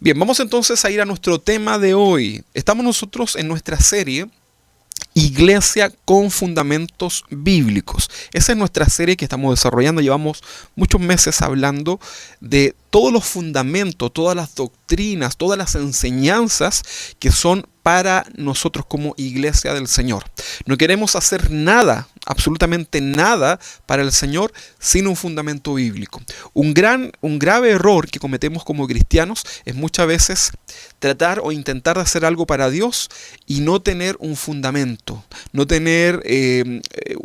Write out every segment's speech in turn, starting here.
Bien, vamos entonces a ir a nuestro tema de hoy. Estamos nosotros en nuestra serie Iglesia con fundamentos bíblicos. Esa es nuestra serie que estamos desarrollando. Llevamos muchos meses hablando de todos los fundamentos, todas las doctrinas, todas las enseñanzas que son para nosotros como iglesia del Señor. No queremos hacer nada, absolutamente nada para el Señor sin un fundamento bíblico. Un grave error que cometemos como cristianos es muchas veces tratar o intentar hacer algo para Dios y no tener un fundamento, no tener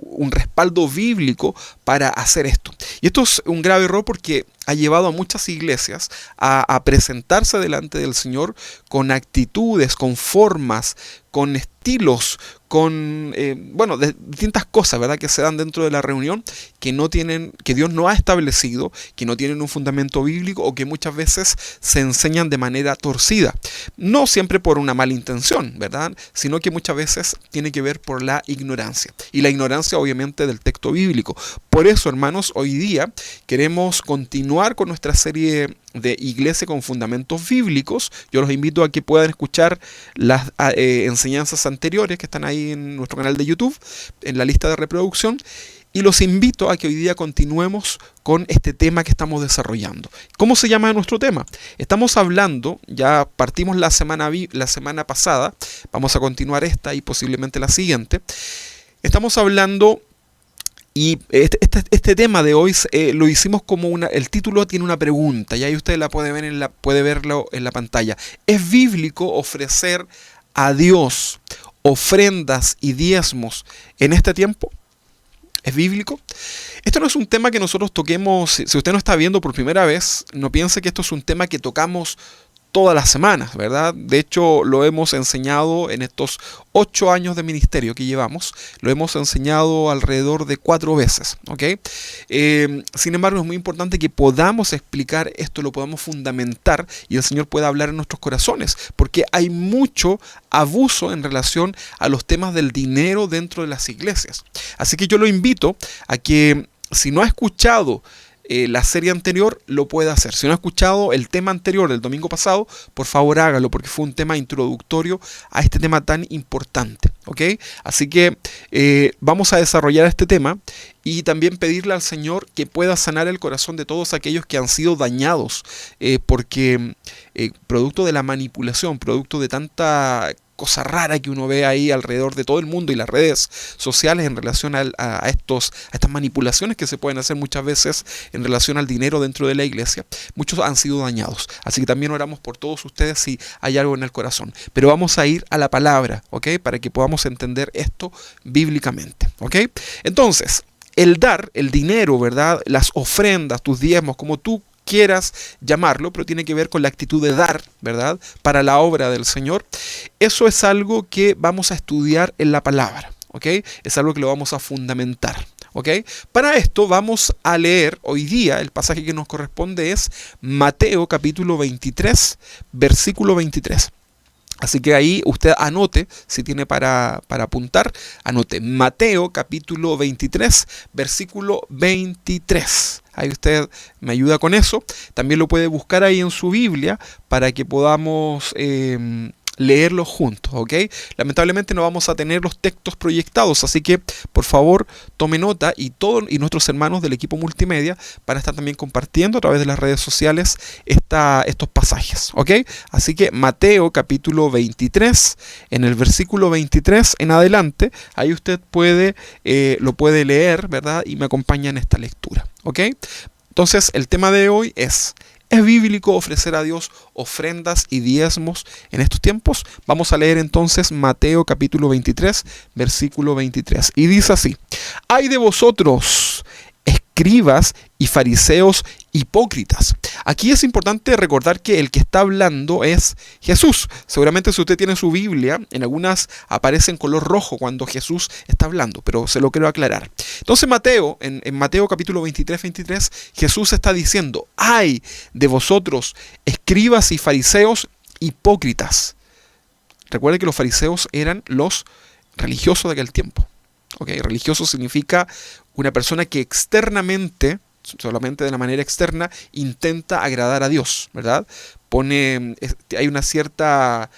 un respaldo bíblico para hacer esto. Y esto es un grave error porque ha llevado a muchas iglesias a presentarse delante del Señor con actitudes, con formas, con estilos, con de distintas cosas, ¿verdad?, que se dan dentro de la reunión que no tienen, que Dios no ha establecido, que no tienen un fundamento bíblico o que muchas veces se enseñan de manera torcida. No siempre por una mala intención, ¿verdad?, sino que muchas veces tiene que ver por la ignorancia. Y la ignorancia obviamente del texto bíblico. Por eso, hermanos, hoy día queremos continuar con nuestra serie de Iglesia con fundamentos bíblicos. Yo los invito a que puedan escuchar las enseñanzas anteriores que están ahí en nuestro canal de YouTube, en la lista de reproducción, y los invito a que hoy día continuemos con este tema que estamos desarrollando. ¿Cómo se llama nuestro tema? Estamos hablando, ya partimos la semana pasada, vamos a continuar esta y posiblemente la siguiente. Estamos hablando. Y este tema de hoy lo hicimos como el título tiene una pregunta, y ahí usted la puede ver puede verlo en la pantalla. ¿Es bíblico ofrecer a Dios ofrendas y diezmos en este tiempo? ¿Es bíblico? Esto no es un tema que nosotros toquemos. Si usted no está viendo por primera vez, no piense que esto es un tema que tocamos todas las semanas, ¿verdad? De hecho, lo hemos enseñado en estos 8 años de ministerio que llevamos, lo hemos enseñado alrededor de 4 veces, ¿ok? Sin embargo, es muy importante que podamos explicar esto, lo podamos fundamentar y el Señor pueda hablar en nuestros corazones, porque hay mucho abuso en relación a los temas del dinero dentro de las iglesias. Así que yo lo invito a que, si no ha escuchado la serie anterior, lo puede hacer. Si no ha escuchado el tema anterior del domingo pasado, por favor hágalo, porque fue un tema introductorio a este tema tan importante, ¿ok? Así que vamos a desarrollar este tema y también pedirle al Señor que pueda sanar el corazón de todos aquellos que han sido dañados porque producto de la manipulación, producto de tanta cosa rara que uno ve ahí alrededor de todo el mundo y las redes sociales en relación a estas manipulaciones que se pueden hacer muchas veces en relación al dinero dentro de la iglesia. Muchos han sido dañados, así que también oramos por todos ustedes si hay algo en el corazón, pero vamos a ir a la palabra, ¿ok?, para que podamos entender esto bíblicamente, ¿ok? Entonces, el dar, el dinero, ¿verdad?, las ofrendas, tus diezmos, como tú quieras llamarlo, pero tiene que ver con la actitud de dar, ¿verdad?, para la obra del Señor. Eso es algo que vamos a estudiar en la palabra, ¿ok? Es algo que lo vamos a fundamentar, ¿ok? Para esto vamos a leer hoy día, el pasaje que nos corresponde es Mateo capítulo 23, versículo 23. Así que ahí usted anote, si tiene para apuntar, anote Mateo capítulo 23, versículo 23. Ahí usted me ayuda con eso. También lo puede buscar ahí en su Biblia para que podamos leerlos juntos, ¿ok? Lamentablemente no vamos a tener los textos proyectados, así que por favor tome nota y nuestros hermanos del equipo multimedia van a estar también compartiendo a través de las redes sociales estos pasajes, ¿ok? Así que Mateo capítulo 23, en el versículo 23 en adelante, ahí usted lo puede leer, ¿verdad? Y me acompaña en esta lectura, ¿ok? Entonces el tema de hoy ¿es bíblico ofrecer a Dios ofrendas y diezmos en estos tiempos? Vamos a leer entonces Mateo capítulo 23, versículo 23. Y dice así: «Ay de vosotros, escribas y fariseos hipócritas». Aquí es importante recordar que el que está hablando es Jesús. Seguramente si usted tiene su Biblia, en algunas aparece en color rojo cuando Jesús está hablando, pero se lo quiero aclarar. Entonces en Mateo capítulo 23, Jesús está diciendo: «Ay de vosotros, escribas y fariseos hipócritas». Recuerde que los fariseos eran los religiosos de aquel tiempo. ¿Okay? Religioso significa una persona que externamente solamente de la manera externa, intenta agradar a Dios, ¿verdad? Hay una cierta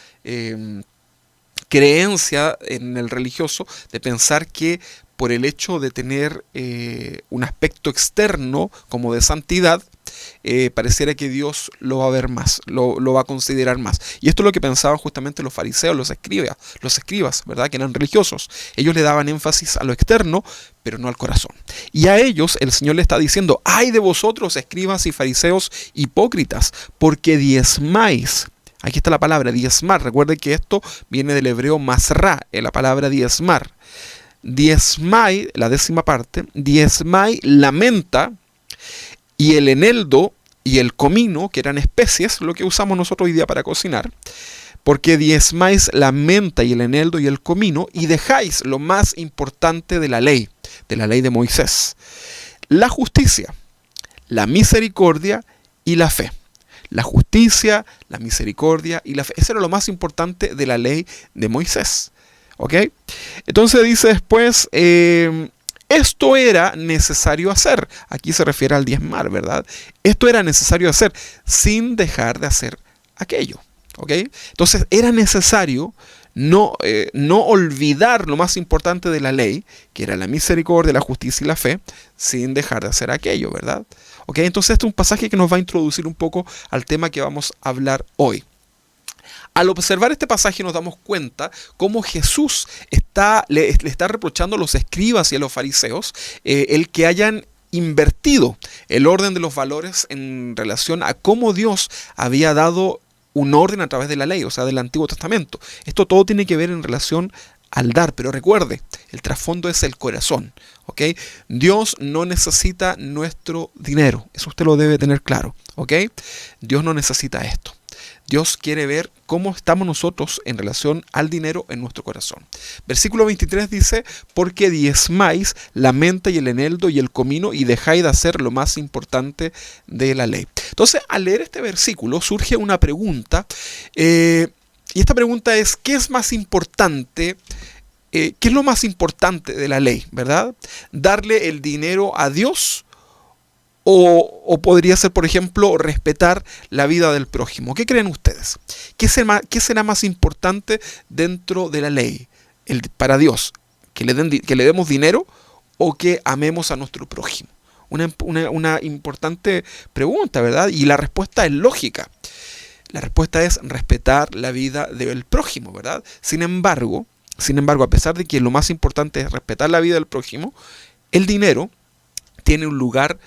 creencia en el religioso de pensar que por el hecho de tener un aspecto externo como de santidad, pareciera que Dios lo va a ver más, lo va a considerar más. Y esto es lo que pensaban justamente los fariseos, los escribas, ¿verdad? Que eran religiosos. Ellos le daban énfasis a lo externo, pero no al corazón. Y a ellos el Señor le está diciendo: ¡ay de vosotros, escribas y fariseos hipócritas, porque diezmáis! Aquí está la palabra diezmar. Recuerden que esto viene del hebreo masra, la palabra diezmar. Diezmai, la décima parte, diezmai la menta y el eneldo y el comino, que eran especies, lo que usamos nosotros hoy día para cocinar, porque diezmáis la menta y el eneldo y el comino y dejáis lo más importante de la ley de Moisés: la justicia, la misericordia y la fe. La justicia, la misericordia y la fe. Eso era lo más importante de la ley de Moisés. ¿Ok? Entonces dice después, esto era necesario hacer. Aquí se refiere al diezmar, ¿verdad? Esto era necesario hacer sin dejar de hacer aquello. ¿Ok? Entonces era necesario no olvidar lo más importante de la ley, que era la misericordia, la justicia y la fe, sin dejar de hacer aquello, ¿verdad? ¿Ok? Entonces este es un pasaje que nos va a introducir un poco al tema que vamos a hablar hoy. Al observar este pasaje nos damos cuenta cómo Jesús le está reprochando a los escribas y a los fariseos el que hayan invertido el orden de los valores en relación a cómo Dios había dado un orden a través de la ley, o sea, del Antiguo Testamento. Esto todo tiene que ver en relación al dar, pero recuerde, el trasfondo es el corazón, ¿ok? Dios no necesita nuestro dinero, eso usted lo debe tener claro, ¿ok? Dios no necesita esto. Dios quiere ver cómo estamos nosotros en relación al dinero en nuestro corazón. Versículo 23 dice: porque diezmáis la menta y el eneldo y el comino y dejáis de hacer lo más importante de la ley. Entonces, al leer este versículo surge una pregunta, y esta pregunta es: ¿qué es más importante? ¿Qué es lo más importante de la ley, verdad? ¿Darle el dinero a Dios? O podría ser, por ejemplo, respetar la vida del prójimo. ¿Qué creen ustedes? ¿Qué será más importante dentro de la ley para Dios? ¿Que le demos dinero o que amemos a nuestro prójimo? Una importante pregunta, ¿verdad? Y la respuesta es lógica. La respuesta es respetar la vida del prójimo, ¿verdad? Sin embargo, a pesar de que lo más importante es respetar la vida del prójimo, el dinero tiene un lugar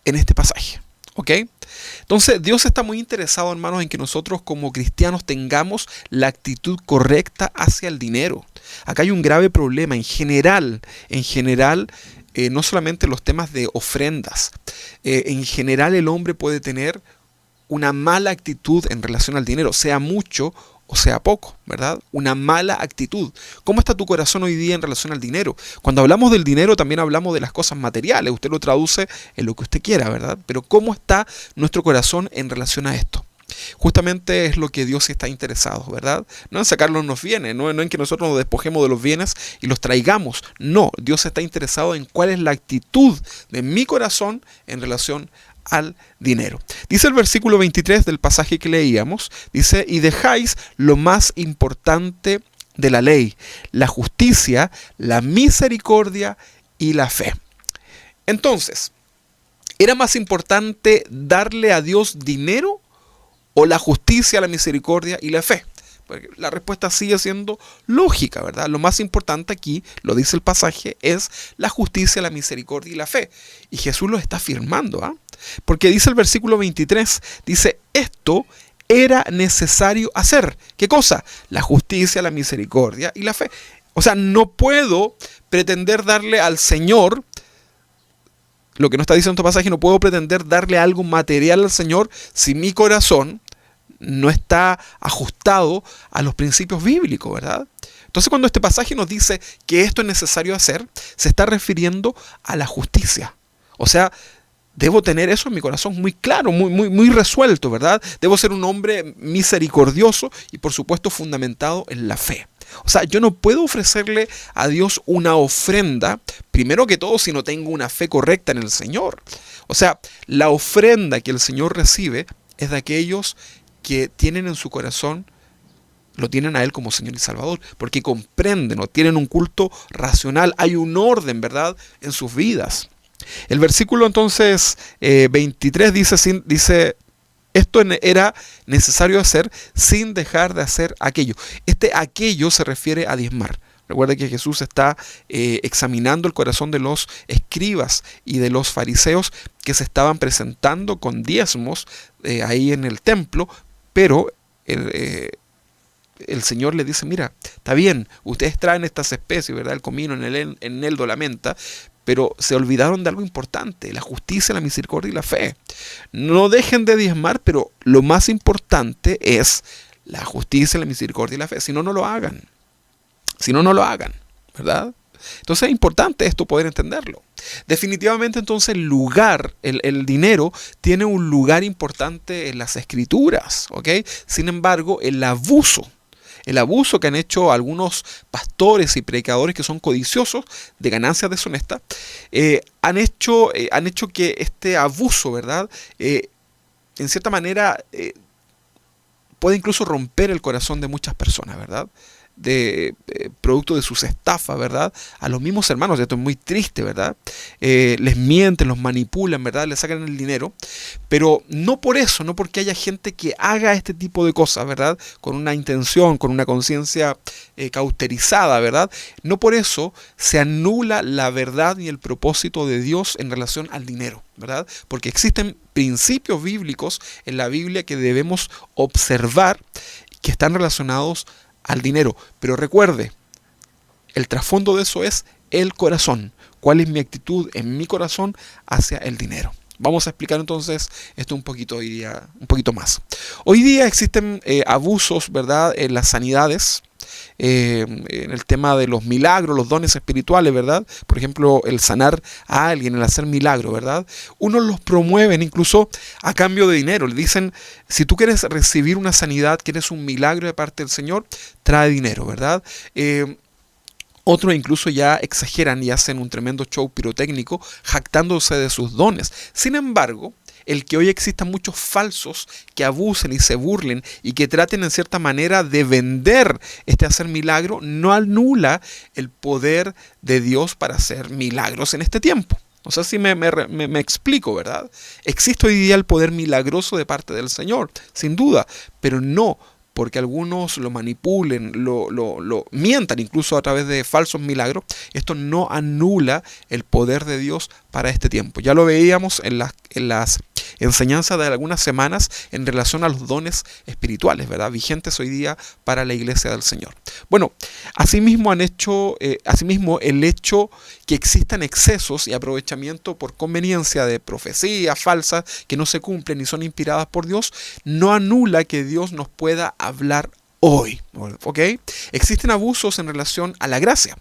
en este pasaje, ¿ok? Entonces Dios está muy interesado, hermanos, en que nosotros como cristianos tengamos la actitud correcta hacia el dinero. Acá hay un grave problema en general, no solamente los temas de ofrendas. En general el hombre puede tener una mala actitud en relación al dinero, sea mucho o sea poco, ¿verdad? Una mala actitud. ¿Cómo está tu corazón hoy día en relación al dinero? Cuando hablamos del dinero también hablamos de las cosas materiales. Usted lo traduce en lo que usted quiera, ¿verdad? Pero ¿cómo está nuestro corazón en relación a esto? Justamente es lo que Dios está interesado, ¿verdad? No en sacarnos los bienes, no en que nosotros nos despojemos de los bienes y los traigamos. No, Dios está interesado en cuál es la actitud de mi corazón en relación al dinero. Dice el versículo 23 del pasaje que leíamos, dice: y dejáis lo más importante de la ley, la justicia, la misericordia y la fe. Entonces, ¿era más importante darle a Dios dinero o la justicia, la misericordia y la fe? Porque la respuesta sigue siendo lógica, ¿verdad? Lo más importante aquí, lo dice el pasaje, es la justicia, la misericordia y la fe. Y Jesús lo está afirmando, ¿ah? Porque dice el versículo 23, dice: esto era necesario hacer. ¿Qué cosa? La justicia, la misericordia y la fe. O sea, no puedo pretender darle al Señor, lo que no está diciendo este pasaje, no puedo pretender darle algo material al Señor si mi corazón no está ajustado a los principios bíblicos, ¿verdad? Entonces, cuando este pasaje nos dice que esto es necesario hacer, se está refiriendo a la justicia. O sea, debo tener eso en mi corazón muy claro, muy resuelto, ¿verdad? Debo ser un hombre misericordioso y, por supuesto, fundamentado en la fe. O sea, yo no puedo ofrecerle a Dios una ofrenda, primero que todo, si no tengo una fe correcta en el Señor. O sea, la ofrenda que el Señor recibe es de aquellos que tienen en su corazón, lo tienen a Él como Señor y Salvador, porque comprenden o tienen un culto racional, hay un orden, ¿verdad?, en sus vidas. El versículo entonces 23 dice, esto era necesario hacer sin dejar de hacer aquello. Este aquello se refiere a diezmar. Recuerda que Jesús está examinando el corazón de los escribas y de los fariseos que se estaban presentando con diezmos ahí en el templo, pero el Señor le dice, mira, está bien, ustedes traen estas especies, ¿verdad? El comino, en el eneldo, la menta, pero se olvidaron de algo importante, la justicia, la misericordia y la fe. No dejen de diezmar, pero lo más importante es la justicia, la misericordia y la fe. Si no, no lo hagan. Si no, no lo hagan, ¿verdad? Entonces es importante esto poder entenderlo. Definitivamente entonces el dinero tiene un lugar importante en las escrituras, ¿ok? Sin embargo, el abuso que han hecho algunos pastores y predicadores que son codiciosos de ganancias deshonestas, han hecho que este abuso, ¿verdad?, en cierta manera puede incluso romper el corazón de muchas personas, ¿verdad?, producto de sus estafas, ¿verdad?, a los mismos hermanos. Esto es muy triste, ¿verdad? Les mienten, los manipulan, ¿verdad?, les sacan el dinero, pero no por eso, no porque haya gente que haga este tipo de cosas, ¿verdad?, con una intención, con una conciencia cauterizada, ¿verdad?, no por eso se anula la verdad y el propósito de Dios en relación al dinero, ¿verdad?, porque existen principios bíblicos en la Biblia que debemos observar, que están relacionados al dinero. Pero recuerde, el trasfondo de eso es el corazón. ¿Cuál es mi actitud en mi corazón hacia el dinero? Vamos a explicar entonces esto un poquito más. Hoy día existen abusos, ¿verdad?, en las sanidades, en el tema de los milagros, los dones espirituales, ¿verdad? Por ejemplo, el sanar a alguien, el hacer milagro, ¿verdad? Unos los promueven incluso a cambio de dinero. Le dicen, si tú quieres recibir una sanidad, quieres un milagro de parte del Señor, trae dinero, ¿verdad? Otros incluso ya exageran y hacen un tremendo show pirotécnico jactándose de sus dones. Sin embargo, el que hoy existan muchos falsos que abusen y se burlen y que traten en cierta manera de vender este hacer milagro, no anula el poder de Dios para hacer milagros en este tiempo. No sé si me explico, ¿verdad? Existe hoy día el poder milagroso de parte del Señor, sin duda, pero no porque algunos lo manipulen, lo mientan incluso a través de falsos milagros. Esto no anula el poder de Dios para este tiempo. Ya lo veíamos en las enseñanzas de algunas semanas en relación a los dones espirituales, ¿verdad?, vigentes hoy día para la iglesia del Señor. Bueno, asimismo el hecho que existan excesos y aprovechamiento por conveniencia de profecías falsas que no se cumplen y son inspiradas por Dios, no anula que Dios nos pueda hablar hoy, ¿ok? Existen abusos en relación a la gracia.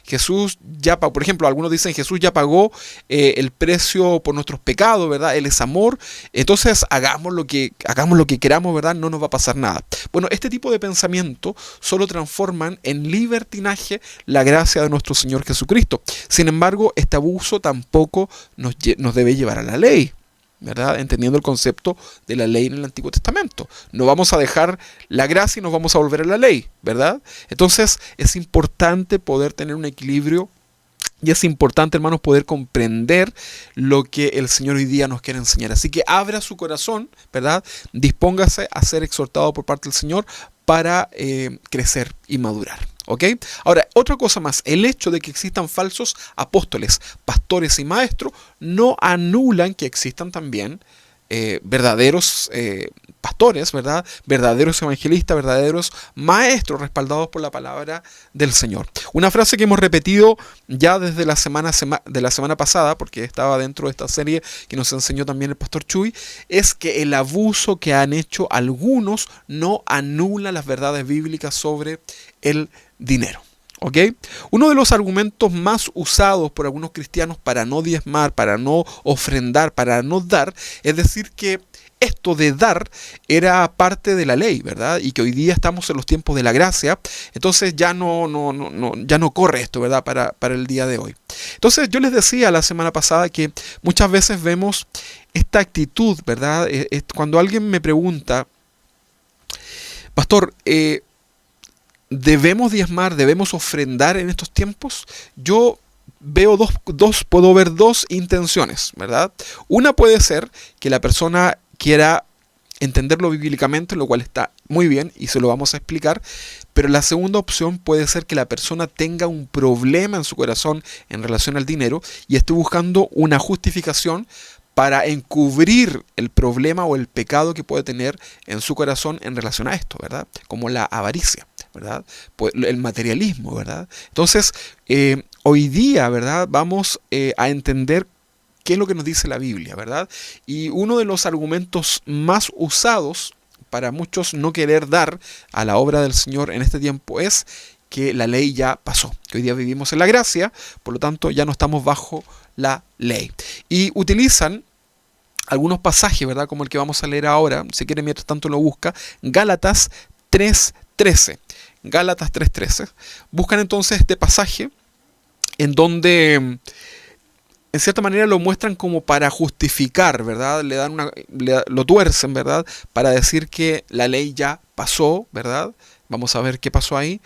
Jesús ya pagó, por ejemplo, algunos dicen Jesús ya pagó el precio por nuestros pecados, ¿verdad? Él es amor, entonces hagamos lo que queramos, ¿verdad? No nos va a pasar nada. Bueno, este tipo de pensamiento solo transforman en libertinaje la gracia de nuestro Señor Jesucristo. Sin embargo, este abuso tampoco nos debe llevar a la ley, ¿verdad?, entendiendo el concepto de la ley en el Antiguo Testamento. No vamos a dejar la gracia y nos vamos a volver a la ley, ¿verdad? Entonces es importante poder tener un equilibrio y es importante, hermanos, poder comprender lo que el Señor hoy día nos quiere enseñar. Así que abra su corazón, ¿verdad? Dispóngase a ser exhortado por parte del Señor para crecer y madurar. ¿Ok? Ahora, otra cosa más, el hecho de que existan falsos apóstoles, pastores y maestros no anulan que existan también verdaderos pastores, ¿verdad?, verdaderos evangelistas, verdaderos maestros respaldados por la palabra del Señor. Una frase que hemos repetido ya desde la semana pasada, porque estaba dentro de esta serie que nos enseñó también el pastor Chuy, es que el abuso que han hecho algunos no anula las verdades bíblicas sobre el dinero. ¿Ok? Uno de los argumentos más usados por algunos cristianos para no diezmar, para no ofrendar, para no dar, es decir que esto de dar era parte de la ley, ¿verdad? Y que hoy día estamos en los tiempos de la gracia, entonces ya ya no corre esto, ¿verdad? Para el día de hoy. Entonces yo les decía la semana pasada que muchas veces vemos esta actitud, ¿verdad? Cuando alguien me pregunta, pastor, ¿debemos diezmar, debemos ofrendar en estos tiempos? Yo veo puedo ver dos intenciones, ¿verdad? Una puede ser que la persona quiera entenderlo bíblicamente, lo cual está muy bien y se lo vamos a explicar, pero la segunda opción puede ser que la persona tenga un problema en su corazón en relación al dinero y esté buscando una justificación para encubrir el problema o el pecado que puede tener en su corazón en relación a esto, ¿verdad? Como la avaricia, ¿verdad? Pues el materialismo, ¿verdad? Entonces, hoy día, ¿verdad? Vamos a entender qué es lo que nos dice la Biblia, ¿verdad? Y uno de los argumentos más usados para muchos no querer dar a la obra del Señor en este tiempo es que la ley ya pasó, que hoy día vivimos en la gracia, por lo tanto ya no estamos bajo la ley. Y utilizan algunos pasajes, ¿verdad? Como el que vamos a leer ahora, si quiere mientras tanto lo busca, Gálatas 3:13. Gálatas 3:13. Buscan entonces este pasaje en donde en cierta manera lo muestran como para justificar, ¿verdad? Lo tuercen, ¿verdad? Para decir que la ley ya pasó, ¿verdad? Vamos a ver qué pasó ahí.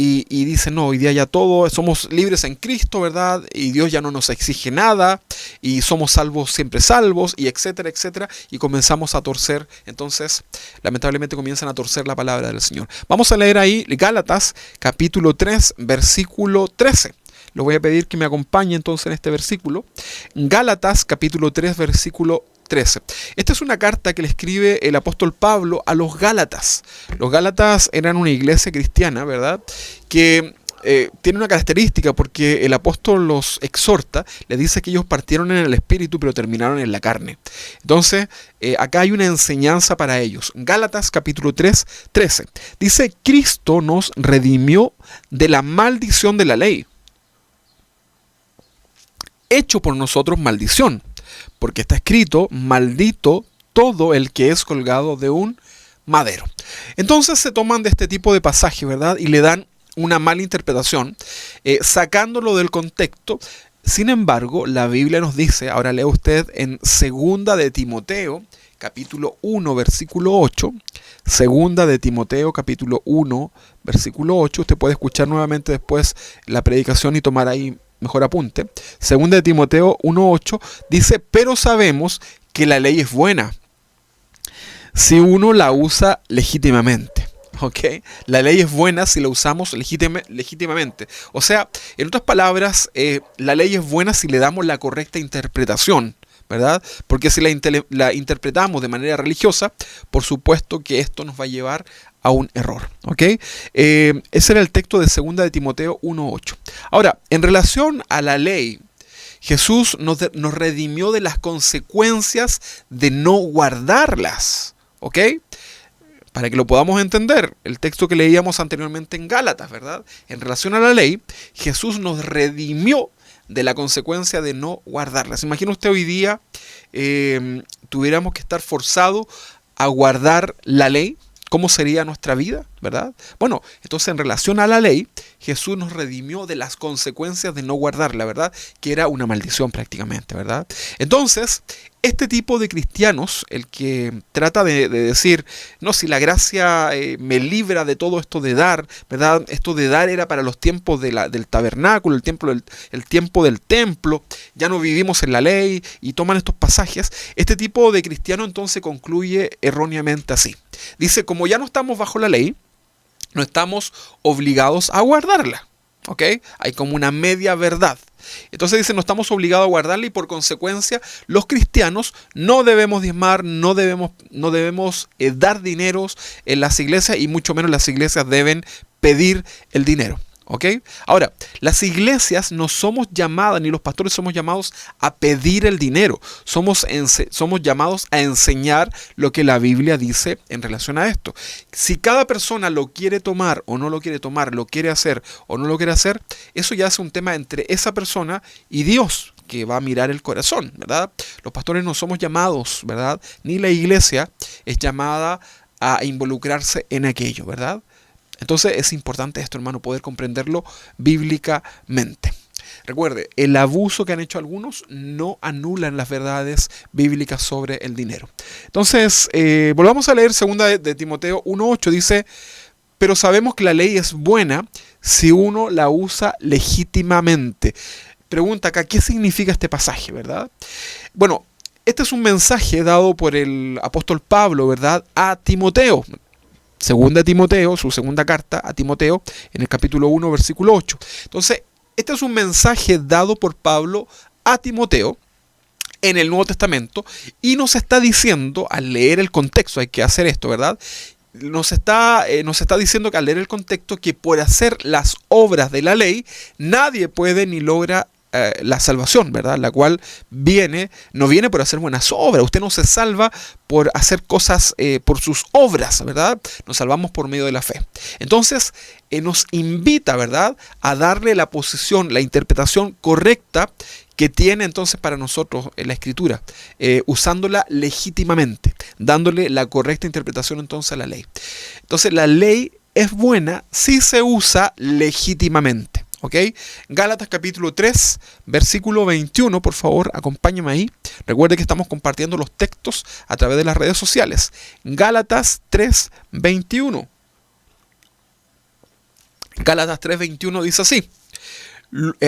Y dicen, no, hoy día ya somos libres en Cristo, ¿verdad? Y Dios ya no nos exige nada, y somos salvos, siempre salvos, y etcétera, etcétera. Y comenzamos a torcer, entonces, lamentablemente comienzan a torcer la palabra del Señor. Vamos a leer ahí Gálatas, capítulo 3, versículo 13. Le voy a pedir que me acompañe entonces en este versículo. Gálatas, capítulo 3, versículo 13. Esta es una carta que le escribe el apóstol Pablo a los Gálatas. Los Gálatas eran una iglesia cristiana, ¿verdad? Que tiene una característica porque el apóstol los exhorta, les dice que ellos partieron en el espíritu pero terminaron en la carne. Entonces, acá hay una enseñanza para ellos. Gálatas capítulo 3, 13. Dice, Cristo nos redimió de la maldición de la ley, hecho por nosotros maldición, porque está escrito, maldito todo el que es colgado de un madero. Entonces se toman de este tipo de pasaje, ¿verdad? Y le dan una mala interpretación, sacándolo del contexto. Sin embargo, la Biblia nos dice, ahora lea usted en Segunda de Timoteo, capítulo 1, versículo 8. Segunda de Timoteo, capítulo 1, versículo 8. Usted puede escuchar nuevamente después la predicación y tomar ahí mejor apunte. Segunda de Timoteo 1:8 dice, pero sabemos que la ley es buena si uno la usa legítimamente. ¿Ok? La ley es buena si la usamos legítimamente. O sea, en otras palabras, la ley es buena si le damos la correcta interpretación, ¿verdad? Porque si la interpretamos de manera religiosa, por supuesto que esto nos va a llevar a un error, ¿ok? Ese era el texto de 2 de Timoteo 1:8. Ahora, en relación a la ley, Jesús nos redimió de las consecuencias de no guardarlas, ¿ok? Para que lo podamos entender, el texto que leíamos anteriormente en Gálatas, ¿verdad? En relación a la ley, Jesús nos redimió de la consecuencia de no guardarlas. Imagina usted hoy día tuviéramos que estar forzados a guardar la ley. ¿Cómo sería nuestra vida, verdad? Bueno, entonces en relación a la ley, Jesús nos redimió de las consecuencias de no guardarla, ¿verdad? Que era una maldición prácticamente, ¿verdad? Entonces, este tipo de cristianos, el que trata de decir, no, si la gracia me libra de todo esto de dar, ¿verdad? Esto de dar era para los tiempos del tabernáculo, el tiempo del templo, ya no vivimos en la ley, y toman estos pasajes. Este tipo de cristiano entonces concluye erróneamente así. Dice, como ya no estamos bajo la ley, no estamos obligados a guardarla. ¿Ok? Hay como una media verdad. Entonces dice, no estamos obligados a guardarla y por consecuencia los cristianos no debemos diezmar, no debemos dar dineros en las iglesias y mucho menos las iglesias deben pedir el dinero. ¿Ok? Ahora, las iglesias no somos llamadas, ni los pastores somos llamados a pedir el dinero. Somos llamados a enseñar lo que la Biblia dice en relación a esto. Si cada persona lo quiere tomar o no lo quiere tomar, lo quiere hacer o no lo quiere hacer, eso ya es un tema entre esa persona y Dios, que va a mirar el corazón, ¿verdad? Los pastores no somos llamados, ¿verdad? Ni la iglesia es llamada a involucrarse en aquello, ¿verdad? Entonces es importante esto, hermano, poder comprenderlo bíblicamente. Recuerde, el abuso que han hecho algunos no anulan las verdades bíblicas sobre el dinero. Entonces, volvamos a leer 2 de Timoteo 1:8, dice: pero sabemos que la ley es buena si uno la usa legítimamente. Pregunta acá, ¿qué significa este pasaje, verdad? Bueno, este es un mensaje dado por el apóstol Pablo, ¿verdad?, a Timoteo. 2 Timoteo, su segunda carta a Timoteo, en el capítulo 1, versículo 8. Entonces, este es un mensaje dado por Pablo a Timoteo en el Nuevo Testamento y nos está diciendo, al leer el contexto, hay que hacer esto, ¿verdad? Nos está diciendo que al leer el contexto que por hacer las obras de la ley nadie puede ni logra la salvación, ¿verdad? La cual no viene por hacer buenas obras. Usted no se salva por hacer cosas por sus obras, ¿verdad? Nos salvamos por medio de la fe. Entonces, nos invita, ¿verdad?, a darle la posición, la interpretación correcta que tiene entonces para nosotros la Escritura, usándola legítimamente, dándole la correcta interpretación entonces a la ley. Entonces, la ley es buena si se usa legítimamente. ¿Ok? Gálatas capítulo 3, versículo 21, por favor, acompáñame ahí. Recuerde que estamos compartiendo los textos a través de las redes sociales. Gálatas 3, 21. Gálatas 3, 21 dice así.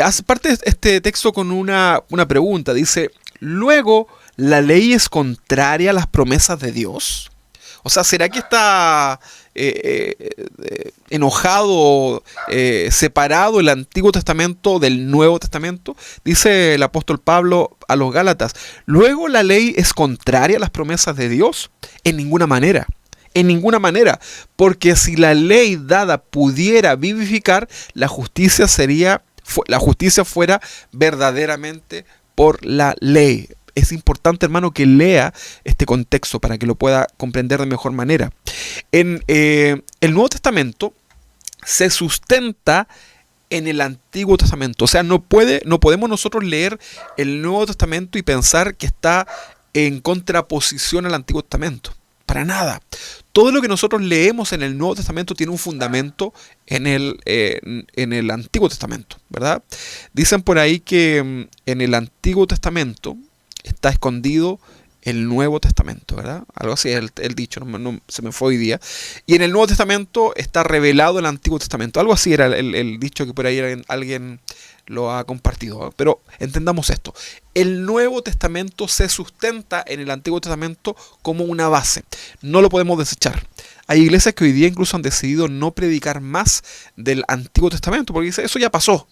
Hace parte este texto con una pregunta. Dice, ¿luego la ley es contraria a las promesas de Dios? O sea, ¿será que está enojado, separado el Antiguo Testamento del Nuevo Testamento? Dice el apóstol Pablo a los Gálatas, ¿luego la ley es contraria a las promesas de Dios? En ninguna manera. En ninguna manera. Porque si la ley dada pudiera vivificar, la justicia fuera verdaderamente por la ley. Es importante, hermano, que lea este contexto para que lo pueda comprender de mejor manera. En el Nuevo Testamento se sustenta en el Antiguo Testamento. O sea, no podemos nosotros leer el Nuevo Testamento y pensar que está en contraposición al Antiguo Testamento. Para nada. Todo lo que nosotros leemos en el Nuevo Testamento tiene un fundamento en el Antiguo Testamento, ¿verdad? Dicen por ahí que en el Antiguo Testamento está escondido el Nuevo Testamento, ¿verdad? Algo así es el dicho, no, se me fue hoy día. Y en el Nuevo Testamento está revelado el Antiguo Testamento. Algo así era el dicho que por ahí alguien lo ha compartido, ¿verdad? Pero entendamos esto. El Nuevo Testamento se sustenta en el Antiguo Testamento como una base. No lo podemos desechar. Hay iglesias que hoy día incluso han decidido no predicar más del Antiguo Testamento porque dice, eso ya pasó.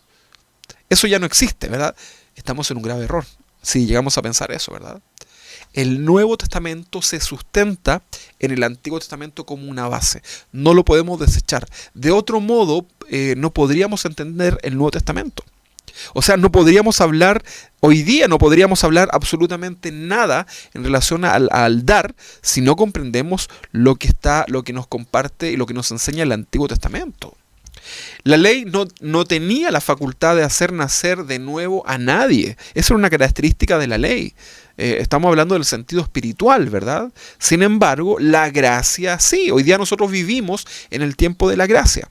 Eso ya no existe, ¿verdad? Estamos en un grave error si llegamos a pensar eso, ¿verdad? El Nuevo Testamento se sustenta en el Antiguo Testamento como una base. No lo podemos desechar. De otro modo, no podríamos entender el Nuevo Testamento. O sea, hoy día no podríamos hablar absolutamente nada en relación al dar si no comprendemos lo que nos comparte y lo que nos enseña el Antiguo Testamento. La ley no tenía la facultad de hacer nacer de nuevo a nadie. Esa era una característica de la ley. Estamos hablando del sentido espiritual, ¿verdad? Sin embargo, la gracia sí. Hoy día nosotros vivimos en el tiempo de la gracia.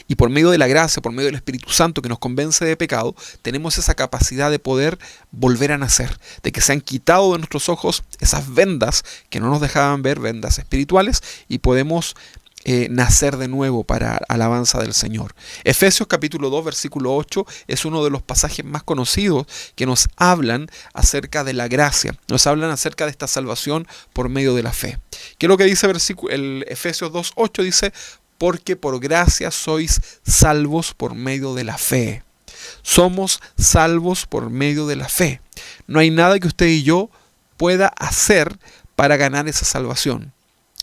Y por medio de la gracia, por medio del Espíritu Santo que nos convence de pecado, tenemos esa capacidad de poder volver a nacer, de que se han quitado de nuestros ojos esas vendas que no nos dejaban ver, vendas espirituales, y podemos nacer de nuevo para alabanza del Señor. Efesios capítulo 2 versículo 8 es uno de los pasajes más conocidos que nos hablan acerca de la gracia, nos hablan acerca de esta salvación por medio de la fe. ¿Qué es lo que dice el Efesios 2:8? Dice, porque por gracia sois salvos por medio de la fe. Somos salvos por medio de la fe. No hay nada que usted y yo pueda hacer para ganar esa salvación.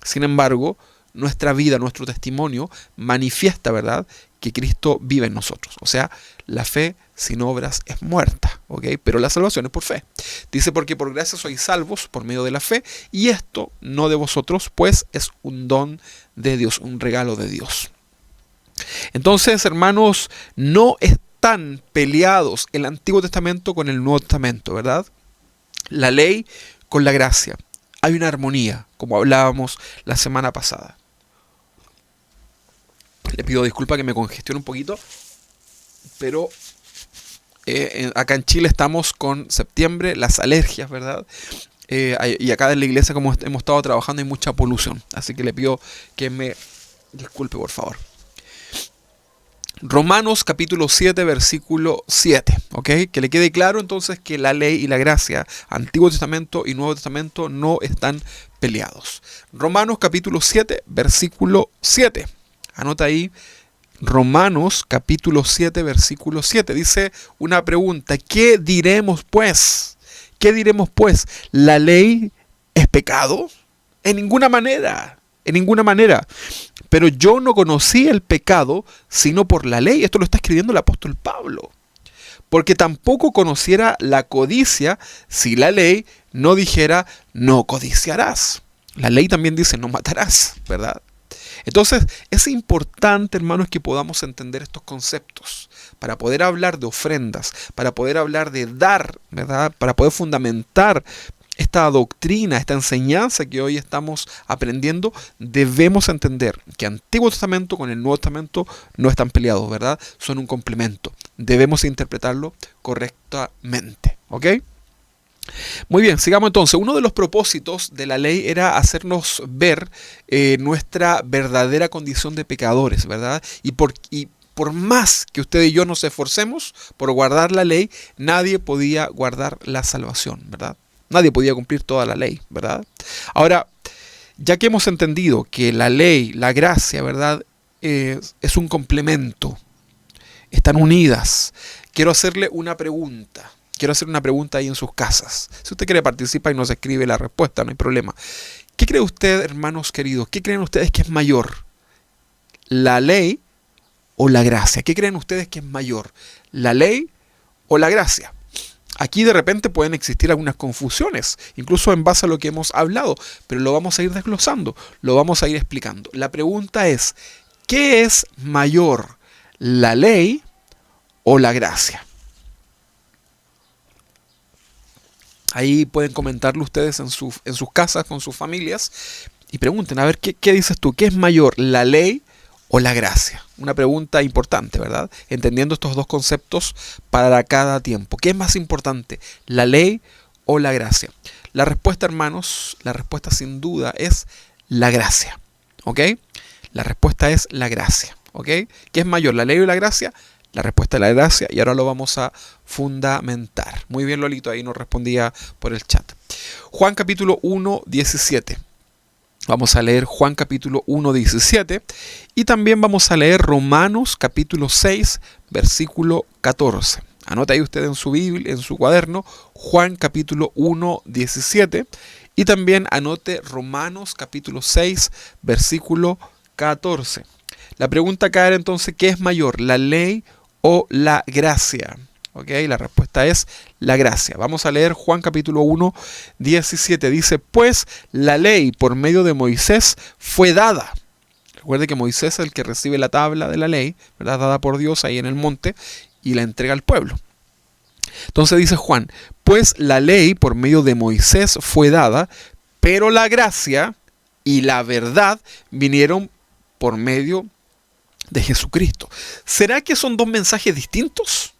Sin embargo, nuestra vida, nuestro testimonio manifiesta, ¿verdad?, que Cristo vive en nosotros. O sea, la fe sin obras es muerta, ¿ok? Pero la salvación es por fe. Dice, porque por gracia sois salvos por medio de la fe, y esto no de vosotros, pues es un don de Dios, un regalo de Dios. Entonces, hermanos, no están peleados el Antiguo Testamento con el Nuevo Testamento, ¿verdad? La ley con la gracia. Hay una armonía, como hablábamos la semana pasada. Le pido disculpas que me congestione un poquito, pero acá en Chile estamos con septiembre, las alergias, ¿verdad? Y acá en la iglesia, como hemos estado trabajando, hay mucha polución. Así que le pido que me disculpe, por favor. Romanos capítulo 7, versículo 7, ¿ok? Que le quede claro entonces que la ley y la gracia, Antiguo Testamento y Nuevo Testamento, no están peleados. Romanos capítulo 7, versículo 7. Anota ahí, Romanos capítulo 7, versículo 7. Dice una pregunta: ¿qué diremos pues? ¿Qué diremos pues? ¿La ley es pecado? En ninguna manera, en ninguna manera. Pero yo no conocí el pecado sino por la ley. Esto lo está escribiendo el apóstol Pablo. Porque tampoco conociera la codicia si la ley no dijera no codiciarás. La ley también dice no matarás, ¿verdad? Entonces es importante, hermanos, que podamos entender estos conceptos para poder hablar de ofrendas, para poder hablar de dar, ¿verdad? Para poder fundamentar esta doctrina, esta enseñanza que hoy estamos aprendiendo. Debemos entender que Antiguo Testamento con el Nuevo Testamento no están peleados, ¿verdad? Son un complemento. Debemos interpretarlo correctamente, ¿ok? Muy bien, sigamos entonces. Uno de los propósitos de la ley era hacernos ver nuestra verdadera condición de pecadores, ¿verdad? Y por más que usted y yo nos esforcemos por guardar la ley, nadie podía guardar la salvación, ¿verdad? Nadie podía cumplir toda la ley, ¿verdad? Ahora, ya que hemos entendido que la ley, la gracia, ¿verdad? Es un complemento, están unidas, quiero hacerle una pregunta. Quiero hacer una pregunta ahí en sus casas. Si usted quiere participar y nos escribe la respuesta, no hay problema. ¿Qué cree usted, hermanos queridos? ¿Qué creen ustedes que es mayor? ¿La ley o la gracia? ¿Qué creen ustedes que es mayor? ¿La ley o la gracia? Aquí de repente pueden existir algunas confusiones, incluso en base a lo que hemos hablado, pero lo vamos a ir desglosando, lo vamos a ir explicando. La pregunta es, ¿qué es mayor? ¿La ley o la gracia? Ahí pueden comentarlo ustedes en sus casas, con sus familias, y pregunten, a ver, ¿qué dices tú? ¿Qué es mayor, la ley o la gracia? Una pregunta importante, ¿verdad? Entendiendo estos dos conceptos para cada tiempo. ¿Qué es más importante, la ley o la gracia? La respuesta, hermanos, la respuesta sin duda es la gracia, ¿ok? La respuesta es la gracia, ¿ok? ¿Qué es mayor, la ley o la gracia? La respuesta es la gracia, y ahora lo vamos a fundamentar. Muy bien, Lolito, ahí nos respondía por el chat. Juan capítulo 1, 17. Vamos a leer Juan capítulo 1, 17. Y también vamos a leer Romanos capítulo 6, versículo 14. Anota ahí usted en su Biblia, en su cuaderno, Juan capítulo 1, 17. Y también anote Romanos capítulo 6, versículo 14. La pregunta acá era entonces, ¿qué es mayor, la ley o la gracia? ¿Ok? La respuesta es la gracia. Vamos a leer Juan capítulo 1, 17. Dice, pues la ley por medio de Moisés fue dada. Recuerde que Moisés es el que recibe la tabla de la ley, ¿verdad? Dada por Dios ahí en el monte, y la entrega al pueblo. Entonces dice Juan, pues la ley por medio de Moisés fue dada, pero la gracia y la verdad vinieron por medio de Jesucristo. ¿Será que son dos mensajes distintos?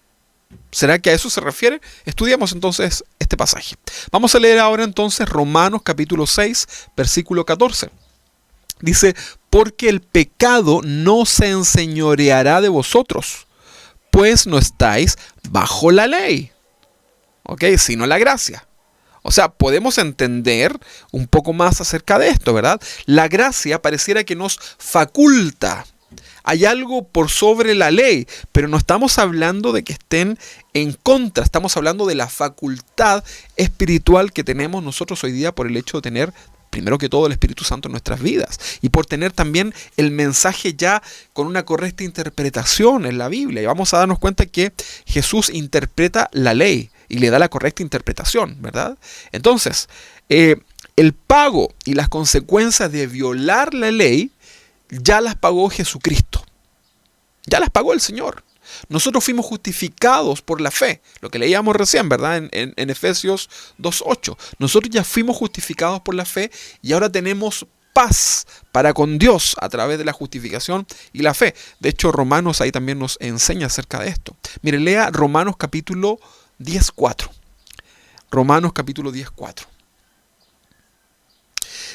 ¿Será que a eso se refiere? Estudiamos entonces este pasaje. Vamos a leer ahora entonces Romanos capítulo 6, versículo 14. Dice, porque el pecado no se enseñoreará de vosotros, pues no estáis bajo la ley, ¿ok? Sino la gracia. O sea, podemos entender un poco más acerca de esto, ¿verdad? La gracia pareciera que nos faculta. Hay algo por sobre la ley, pero no estamos hablando de que estén en contra. Estamos hablando de la facultad espiritual que tenemos nosotros hoy día por el hecho de tener, primero que todo, el Espíritu Santo en nuestras vidas. Y por tener también el mensaje ya con una correcta interpretación en la Biblia. Y vamos a darnos cuenta que Jesús interpreta la ley y le da la correcta interpretación, ¿verdad? Entonces, el pago y las consecuencias de violar la ley ya las pagó Jesucristo. Ya las pagó el Señor. Nosotros fuimos justificados por la fe, lo que leíamos recién, ¿verdad? En Efesios 2:8. Nosotros ya fuimos justificados por la fe y ahora tenemos paz para con Dios a través de la justificación y la fe. De hecho, Romanos ahí también nos enseña acerca de esto. Mire, lea Romanos capítulo 10:4. Romanos capítulo 10:4.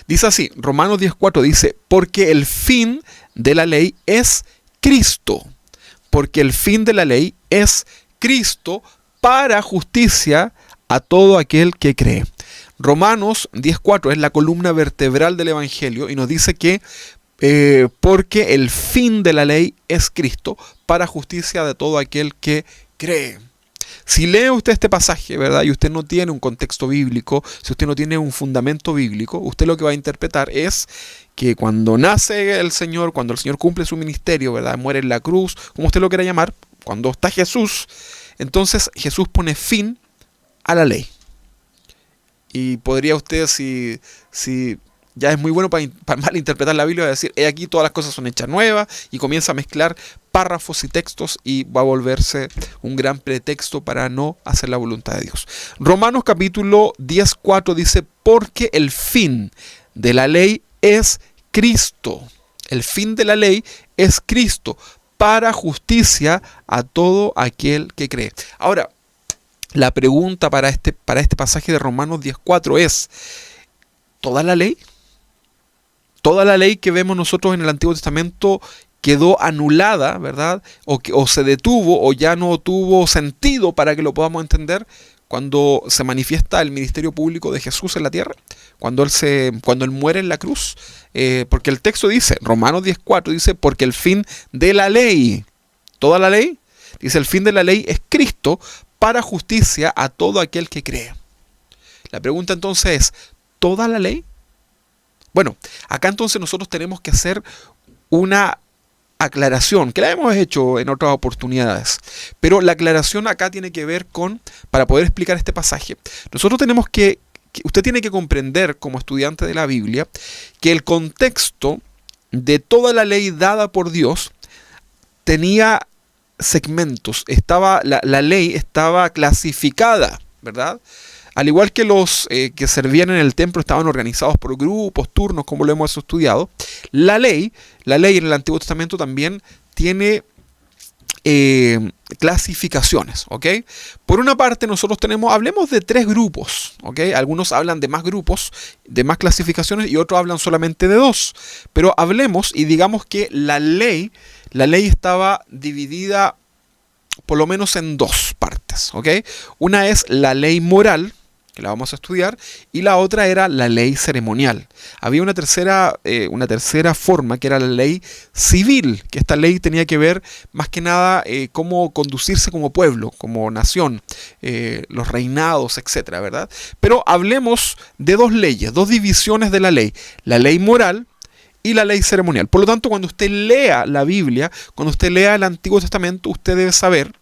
Dice así, Romanos 10:4 dice, porque el fin de la ley es Cristo. Porque el fin de la ley es Cristo para justicia a todo aquel que cree. Romanos 10:4 es la columna vertebral del Evangelio y nos dice que porque el fin de la ley es Cristo para justicia de todo aquel que cree. Si lee usted este pasaje, ¿verdad? Y usted no tiene un contexto bíblico, si usted no tiene un fundamento bíblico, usted lo que va a interpretar es que cuando nace el Señor, cuando el Señor cumple su ministerio, ¿verdad? Muere en la cruz, como usted lo quiera llamar, cuando está Jesús, entonces Jesús pone fin a la ley. Y podría usted, si ya es muy bueno para malinterpretar la Biblia, decir, he aquí todas las cosas son hechas nuevas, y comienza a mezclar párrafos y textos y va a volverse un gran pretexto para no hacer la voluntad de Dios. Romanos capítulo 10:4 dice, porque el fin de la ley es Cristo. El fin de la ley es Cristo para justicia a todo aquel que cree. Ahora, la pregunta para este pasaje de Romanos 10:4 es, ¿toda la ley? ¿Toda la ley que vemos nosotros en el Antiguo Testamento quedó anulada, ¿verdad? O se detuvo o ya no tuvo sentido para que lo podamos entender cuando se manifiesta el ministerio público de Jesús en la tierra? Cuando él muere en la cruz. Porque el texto dice, Romanos 10:4 dice, porque el fin de la ley, ¿toda la ley? Dice, el fin de la ley es Cristo para justicia a todo aquel que cree. La pregunta entonces es, ¿toda la ley? Bueno, acá entonces nosotros tenemos que hacer una aclaración, que la hemos hecho en otras oportunidades, pero la aclaración acá tiene que ver con, para poder explicar este pasaje, nosotros tenemos usted tiene que comprender como estudiante de la Biblia, que el contexto de toda la ley dada por Dios tenía segmentos, la ley estaba clasificada, ¿verdad? Al igual que los que servían en el templo estaban organizados por grupos, turnos, como lo hemos estudiado, la ley en el Antiguo Testamento también tiene clasificaciones, ¿ok? Por una parte nosotros hablemos de 3 grupos, ¿ok? Algunos hablan de más grupos, de más clasificaciones y otros hablan solamente de 2. Pero hablemos y digamos que la ley estaba dividida por lo menos en 2 partes, ¿ok? Una es la ley moral, que la vamos a estudiar, y la otra era la ley ceremonial. Había una tercera forma, que era la ley civil, que esta ley tenía que ver más que nada cómo conducirse como pueblo, como nación, los reinados, etcétera, ¿verdad? Pero hablemos de 2 leyes, 2 divisiones de la ley moral y la ley ceremonial. Por lo tanto, cuando usted lea la Biblia, cuando usted lea el Antiguo Testamento, usted debe saber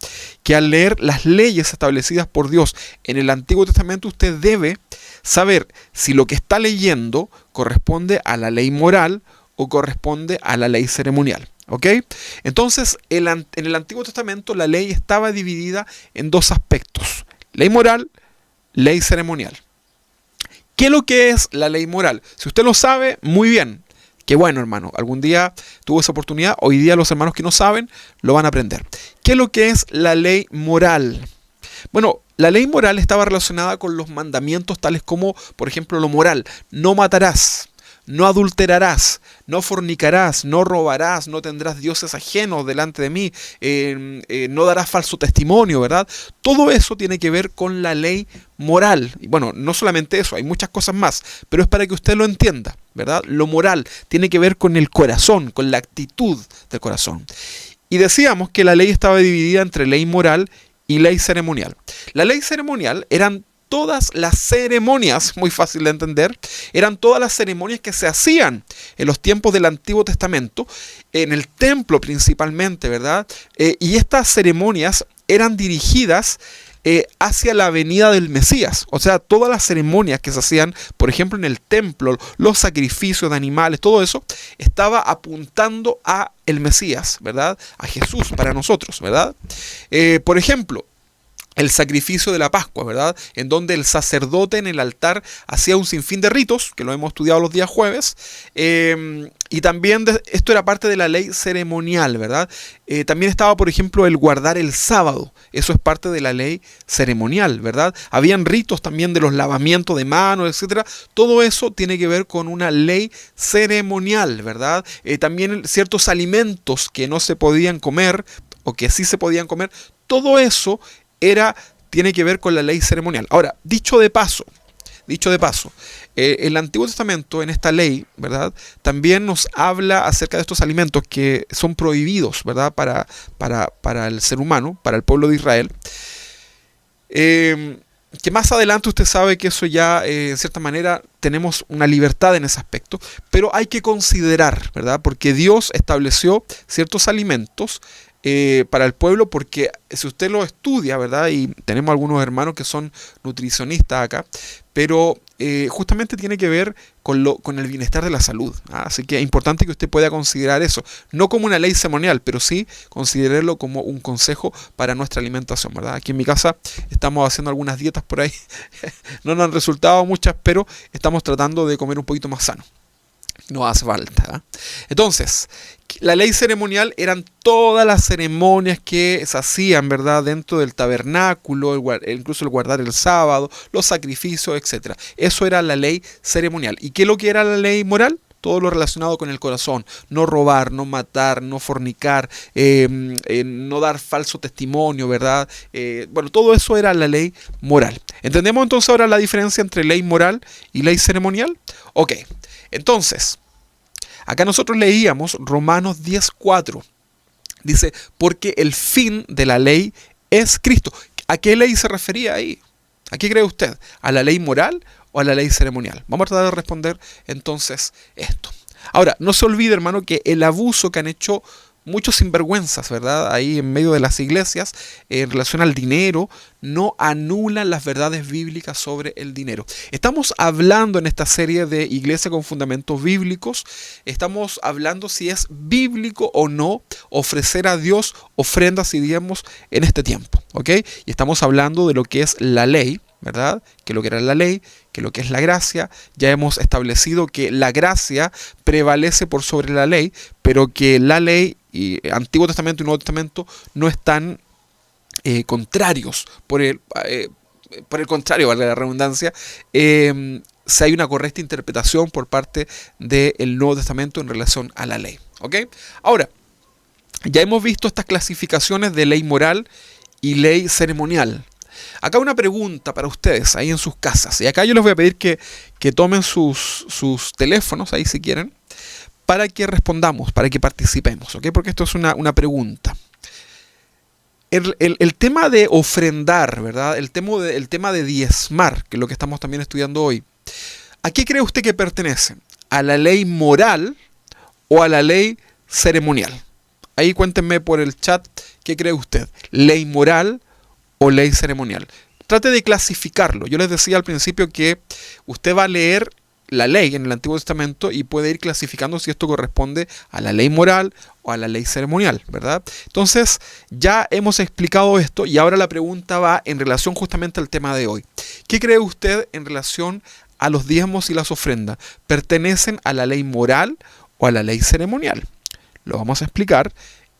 que al leer las leyes establecidas por Dios en el Antiguo Testamento, usted debe saber si lo que está leyendo corresponde a la ley moral o corresponde a la ley ceremonial. ¿Ok? Entonces, en el Antiguo Testamento la ley estaba dividida en 2 aspectos: ley moral, ley ceremonial. ¿Qué es lo que es la ley moral? Si usted lo sabe, muy bien. Qué bueno, hermano, algún día tuvo esa oportunidad. Hoy día los hermanos que no saben lo van a aprender. ¿Qué es lo que es la ley moral? Bueno, la ley moral estaba relacionada con los mandamientos tales como, por ejemplo, lo moral: no matarás, no adulterarás, no fornicarás, no robarás, no tendrás dioses ajenos delante de mí, no darás falso testimonio, ¿verdad? Todo eso tiene que ver con la ley moral. Y bueno, no solamente eso, hay muchas cosas más, pero es para que usted lo entienda, ¿verdad? Lo moral tiene que ver con el corazón, con la actitud del corazón. Y decíamos que la ley estaba dividida entre ley moral y ley ceremonial. La ley ceremonial eran todas las ceremonias, muy fácil de entender, eran todas las ceremonias que se hacían en los tiempos del Antiguo Testamento, en el templo principalmente, ¿verdad? Y estas ceremonias eran dirigidas hacia la venida del Mesías. O sea, todas las ceremonias que se hacían, por ejemplo, en el templo, los sacrificios de animales, todo eso estaba apuntando a el Mesías, ¿verdad? A Jesús para nosotros, ¿verdad? Por ejemplo, el sacrificio de la Pascua, ¿verdad? En donde el sacerdote en el altar hacía un sinfín de ritos, que lo hemos estudiado los días jueves, y también esto era parte de la ley ceremonial, ¿verdad? También estaba, por ejemplo, el guardar el sábado, eso es parte de la ley ceremonial, ¿verdad? Habían ritos también de los lavamientos de manos, etcétera. Todo eso tiene que ver con una ley ceremonial, ¿verdad? También ciertos alimentos que no se podían comer, o que sí se podían comer, todo eso tiene que ver con la ley ceremonial. Ahora, dicho de paso, el Antiguo Testamento en esta ley, ¿verdad? También nos habla acerca de estos alimentos que son prohibidos, ¿verdad? Para el ser humano, para el pueblo de Israel. Que más adelante usted sabe que eso ya, en cierta manera, tenemos una libertad en ese aspecto, pero hay que considerar, ¿verdad? Porque Dios estableció ciertos alimentos para el pueblo, porque si usted lo estudia, ¿verdad? Y tenemos algunos hermanos que son nutricionistas acá, pero justamente tiene que ver con el bienestar de la salud, ¿ah? Así que es importante que usted pueda considerar eso, no como una ley ceremonial, pero sí considerarlo como un consejo para nuestra alimentación, ¿verdad? Aquí en mi casa estamos haciendo algunas dietas por ahí, no nos han resultado muchas, pero estamos tratando de comer un poquito más sano. No hace falta, ¿eh? Entonces, la ley ceremonial eran todas las ceremonias que se hacían, ¿verdad? Dentro del tabernáculo, incluso el guardar el sábado, los sacrificios, etc. Eso era la ley ceremonial. ¿Y qué es lo que era la ley moral? Todo lo relacionado con el corazón. No robar, no matar, no fornicar, no dar falso testimonio, ¿verdad? Bueno, todo eso era la ley moral. ¿Entendemos entonces ahora la diferencia entre ley moral y ley ceremonial? Ok. Entonces, acá nosotros leíamos Romanos 10:4. Dice, porque el fin de la ley es Cristo. ¿A qué ley se refería ahí? ¿A qué cree usted? ¿A la ley moral o a la ley ceremonial? Vamos a tratar de responder entonces esto. Ahora, no se olvide, hermano, que el abuso que han hecho muchos sinvergüenzas, ¿verdad? Ahí en medio de las iglesias, en relación al dinero, no anulan las verdades bíblicas sobre el dinero. Estamos hablando en esta serie de Iglesia con Fundamentos Bíblicos, estamos hablando si es bíblico o no ofrecer a Dios ofrendas y diezmos en este tiempo, ¿ok? Y estamos hablando de lo que es la ley, ¿verdad? Que lo que era la ley, que lo que es la gracia. Ya hemos establecido que la gracia prevalece por sobre la ley, pero que la ley y Antiguo Testamento y Nuevo Testamento no están contrarios. Por el contrario, valga la redundancia, si hay una correcta interpretación por parte del Nuevo Testamento en relación a la ley, ¿ok? Ahora, ya hemos visto estas clasificaciones de ley moral y ley ceremonial. Acá una pregunta para ustedes ahí en sus casas. Y acá yo les voy a pedir que tomen sus teléfonos ahí si quieren, para que respondamos, para que participemos, ¿ok? Porque esto es una pregunta. El tema de ofrendar, ¿verdad? El tema de diezmar, que es lo que estamos también estudiando hoy. ¿A qué cree usted que pertenece? ¿A la ley moral o a la ley ceremonial? Ahí cuéntenme por el chat qué cree usted. ¿Ley moral o ley ceremonial? Trate de clasificarlo. Yo les decía al principio que usted va a leer la ley en el Antiguo Testamento y puede ir clasificando si esto corresponde a la ley moral o a la ley ceremonial, ¿verdad? Entonces, ya hemos explicado esto y ahora la pregunta va en relación justamente al tema de hoy. ¿Qué cree usted en relación a los diezmos y las ofrendas? ¿Pertenecen a la ley moral o a la ley ceremonial? Lo vamos a explicar,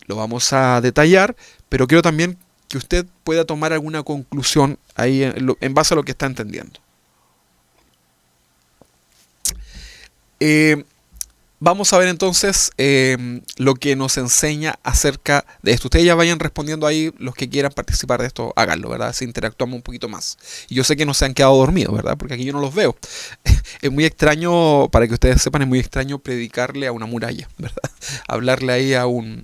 lo vamos a detallar, pero quiero también que usted pueda tomar alguna conclusión ahí en base a lo que está entendiendo. Vamos a ver entonces lo que nos enseña acerca de esto. Ustedes ya vayan respondiendo ahí, los que quieran participar de esto, háganlo, ¿verdad? Así interactuamos un poquito más. Y yo sé que no se han quedado dormidos, ¿verdad? Porque aquí yo no los veo. Es muy extraño, para que ustedes sepan, es muy extraño predicarle a una muralla, ¿verdad? Hablarle ahí a un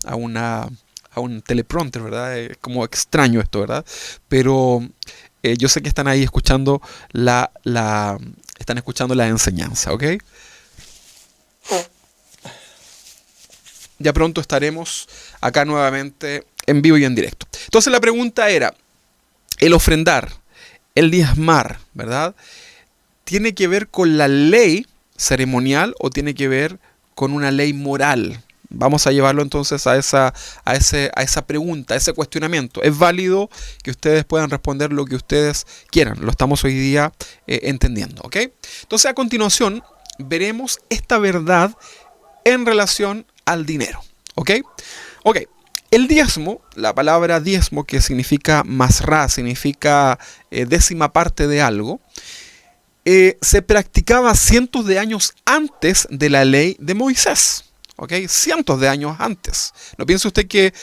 teleprompter, ¿verdad? Es como extraño esto, ¿verdad? Pero yo sé que están ahí escuchando están escuchando la enseñanza, ¿ok? Ya pronto estaremos acá nuevamente en vivo y en directo. Entonces la pregunta era, el ofrendar, el diezmar, ¿verdad? ¿Tiene que ver con la ley ceremonial o tiene que ver con una ley moral? Vamos a llevarlo entonces a esa pregunta, a ese cuestionamiento. Es válido que ustedes puedan responder lo que ustedes quieran. Lo estamos hoy día entendiendo, ¿ok? Entonces, a continuación, veremos esta verdad en relación al dinero, ¿ok? Ok, el diezmo, la palabra diezmo, que significa masrá, significa décima parte de algo, se practicaba cientos de años antes de la ley de Moisés. ¿Ok? Cientos de años antes. No piense usted que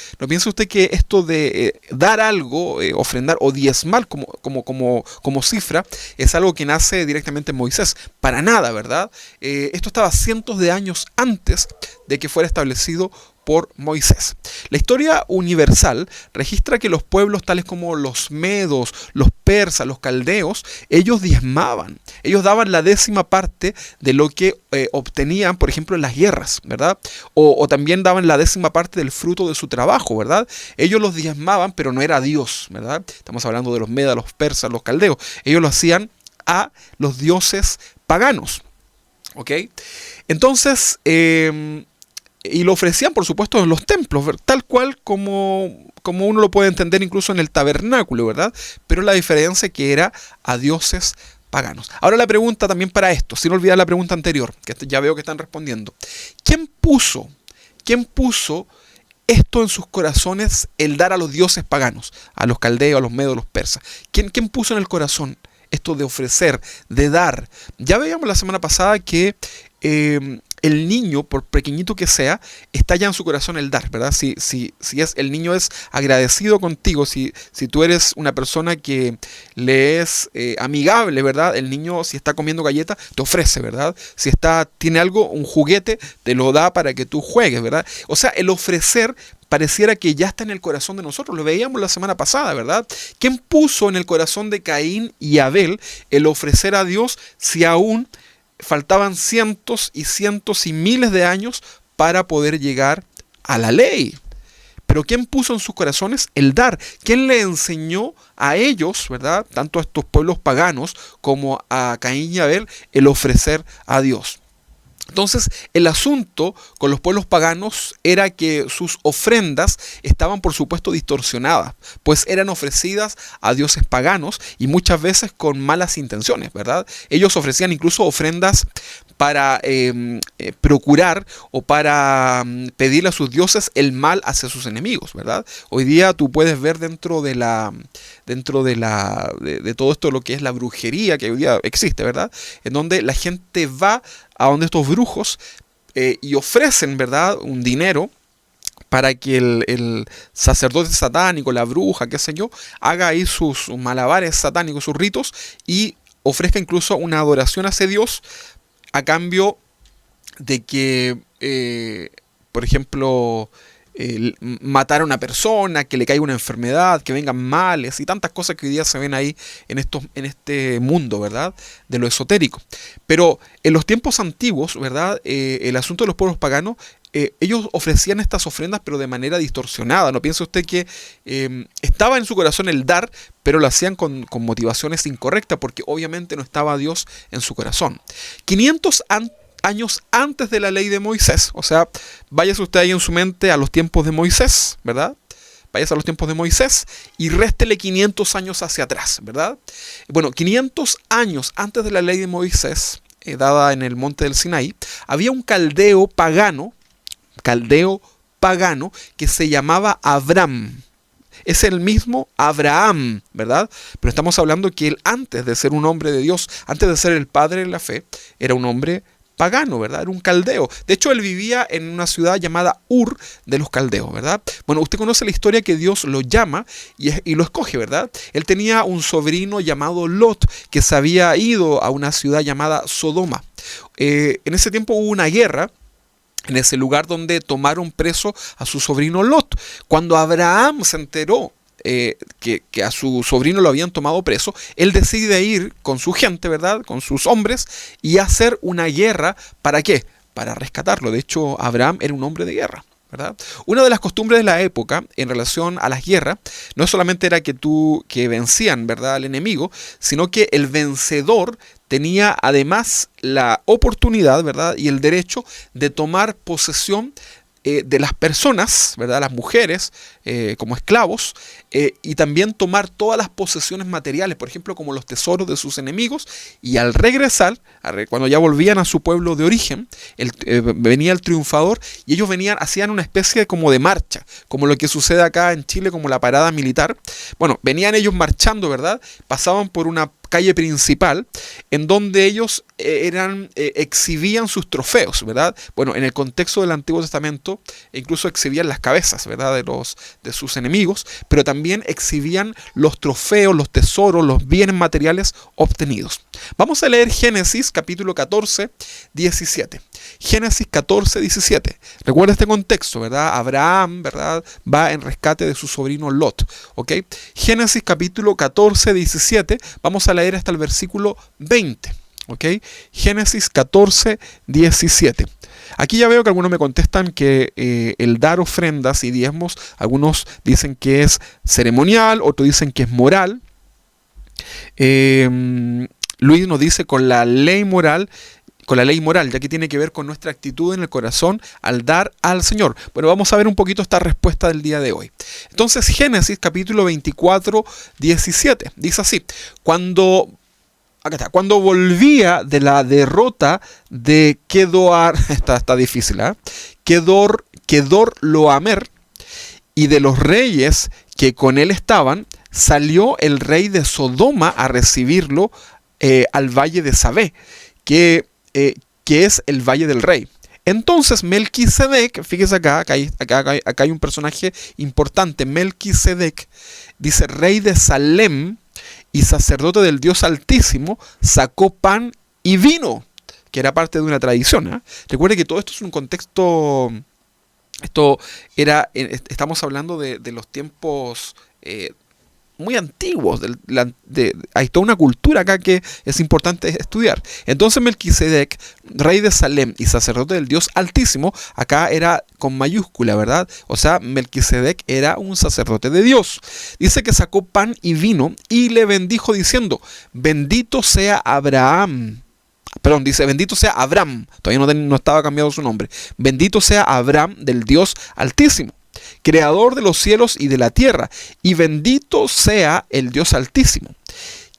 esto de dar algo, ofrendar o diezmar como cifra, es algo que nace directamente en Moisés. Para nada, ¿verdad? Esto estaba cientos de años antes de que fuera establecido por Moisés. La historia universal registra que los pueblos tales como los medos, los persas, los caldeos, ellos diezmaban. Ellos daban la décima parte de lo que obtenían, por ejemplo, en las guerras, ¿verdad? O también daban la décima parte del fruto de su trabajo, ¿verdad? Ellos los diezmaban, pero no era Dios, ¿verdad? Estamos hablando de los medas, los persas, los caldeos. Ellos lo hacían a los dioses paganos, ¿ok? Entonces, y lo ofrecían, por supuesto, en los templos, tal cual como uno lo puede entender incluso en el tabernáculo, ¿verdad? Pero la diferencia es que era a dioses paganos. Ahora la pregunta también para esto, sin olvidar la pregunta anterior, que ya veo que están respondiendo. ¿Quién puso esto en sus corazones, el dar a los dioses paganos? A los caldeos, a los medos, a los persas. ¿Quién puso en el corazón esto de ofrecer, de dar? Ya veíamos la semana pasada que el niño, por pequeñito que sea, está ya en su corazón el dar, ¿verdad? Si el niño es agradecido contigo, si tú eres una persona que le es amigable, ¿verdad? El niño, si está comiendo galletas, te ofrece, ¿verdad? Si tiene algo, un juguete, te lo da para que tú juegues, ¿verdad? O sea, el ofrecer pareciera que ya está en el corazón de nosotros. Lo veíamos la semana pasada, ¿verdad? ¿Quién puso en el corazón de Caín y Abel el ofrecer a Dios si aún faltaban cientos y cientos y miles de años para poder llegar a la ley? Pero ¿quién puso en sus corazones el dar? ¿Quién le enseñó a ellos, ¿verdad? Tanto a estos pueblos paganos como a Caín y Abel, el ofrecer a Dios? Entonces, el asunto con los pueblos paganos era que sus ofrendas estaban, por supuesto, distorsionadas, pues eran ofrecidas a dioses paganos y muchas veces con malas intenciones, ¿verdad? Ellos ofrecían incluso ofrendas para procurar o para pedirle a sus dioses el mal hacia sus enemigos, ¿verdad? Hoy día tú puedes ver dentro de todo esto lo que es la brujería que hoy día existe, ¿verdad? En donde la gente va a donde estos brujos y ofrecen, ¿verdad?, un dinero para que el sacerdote satánico, la bruja, qué sé yo, haga ahí sus malabares satánicos, sus ritos, y ofrezca incluso una adoración a ese Dios a cambio de que, por ejemplo, matar a una persona, que le caiga una enfermedad, que vengan males y tantas cosas que hoy día se ven ahí en este mundo, ¿verdad?, de lo esotérico. Pero en los tiempos antiguos, ¿verdad?, el asunto de los pueblos paganos, ellos ofrecían estas ofrendas pero de manera distorsionada. No piense usted que estaba en su corazón el dar, pero lo hacían con motivaciones incorrectas, porque obviamente no estaba Dios en su corazón. 500 años antes de la ley de Moisés, o sea, váyase usted ahí en su mente a los tiempos de Moisés, ¿verdad? Váyase a los tiempos de Moisés y réstele 500 años hacia atrás, ¿verdad? Bueno, 500 años antes de la ley de Moisés, dada en el monte del Sinaí, había un caldeo pagano que se llamaba Abram. Es el mismo Abraham, ¿verdad? Pero estamos hablando que él, antes de ser un hombre de Dios, antes de ser el padre de la fe, era un hombre pagano, ¿verdad? Era un caldeo. De hecho, él vivía en una ciudad llamada Ur de los caldeos, ¿verdad? Bueno, usted conoce la historia que Dios lo llama y lo escoge, ¿verdad? Él tenía un sobrino llamado Lot, que se había ido a una ciudad llamada Sodoma. En ese tiempo hubo una guerra en ese lugar donde tomaron preso a su sobrino Lot. Cuando Abraham se enteró que a su sobrino lo habían tomado preso, él decide ir con su gente, ¿verdad?, con sus hombres, y hacer una guerra. ¿Para qué? Para rescatarlo. De hecho, Abraham era un hombre de guerra. ¿verdad? Una de las costumbres de la época en relación a las guerras no solamente era que vencían, ¿verdad?, al enemigo, sino que el vencedor tenía además la oportunidad, ¿verdad?, y el derecho de tomar posesión de las personas, ¿verdad?, las mujeres como esclavos, y también tomar todas las posesiones materiales, por ejemplo, como los tesoros de sus enemigos, y al regresar, cuando ya volvían a su pueblo de origen, venía el triunfador, y ellos hacían una especie como de marcha, como lo que sucede acá en Chile, como la parada militar. Bueno, venían ellos marchando, ¿verdad? Pasaban por una calle principal, en donde ellos exhibían sus trofeos, ¿verdad? Bueno, en el contexto del Antiguo Testamento, incluso exhibían las cabezas, ¿verdad?, de sus enemigos, pero también exhibían los trofeos, los tesoros, los bienes materiales obtenidos. Vamos a leer Génesis capítulo 14, 17. Génesis 14, 17. Recuerda este contexto, ¿verdad? Abraham, ¿verdad?, va en rescate de su sobrino Lot, ¿ok? Génesis capítulo 14, 17. Vamos a leer hasta el versículo 20, ¿ok? Génesis 14, 17. Aquí ya veo que algunos me contestan que el dar ofrendas y diezmos, algunos dicen que es ceremonial, otros dicen que es moral. Luis nos dice con la ley moral, ya que tiene que ver con nuestra actitud en el corazón al dar al Señor. Bueno, vamos a ver un poquito esta respuesta del día de hoy. Entonces, Génesis capítulo 24, 17, dice así: cuando volvía de la derrota de Kedor, está difícil, ¿eh? Kedorlaomer, y de los reyes que con él estaban, salió el rey de Sodoma a recibirlo al valle de Sabé, que es el valle del rey. Entonces Melquisedec, fíjese acá hay un personaje importante, Melquisedec, dice rey de Salem y sacerdote del Dios Altísimo, sacó pan y vino, que era parte de una tradición, ¿eh? Recuerde que todo esto es un contexto, estamos hablando de los tiempos muy antiguos, hay toda una cultura acá que es importante estudiar. Entonces Melquisedec, rey de Salem y sacerdote del Dios Altísimo, acá era con mayúscula, ¿verdad? O sea, Melquisedec era un sacerdote de Dios. Dice que sacó pan y vino y le bendijo diciendo: bendito sea Abraham. Perdón, dice bendito sea Abram, todavía no estaba cambiado su nombre. Bendito sea Abram del Dios Altísimo, creador de los cielos y de la tierra, y bendito sea el Dios Altísimo,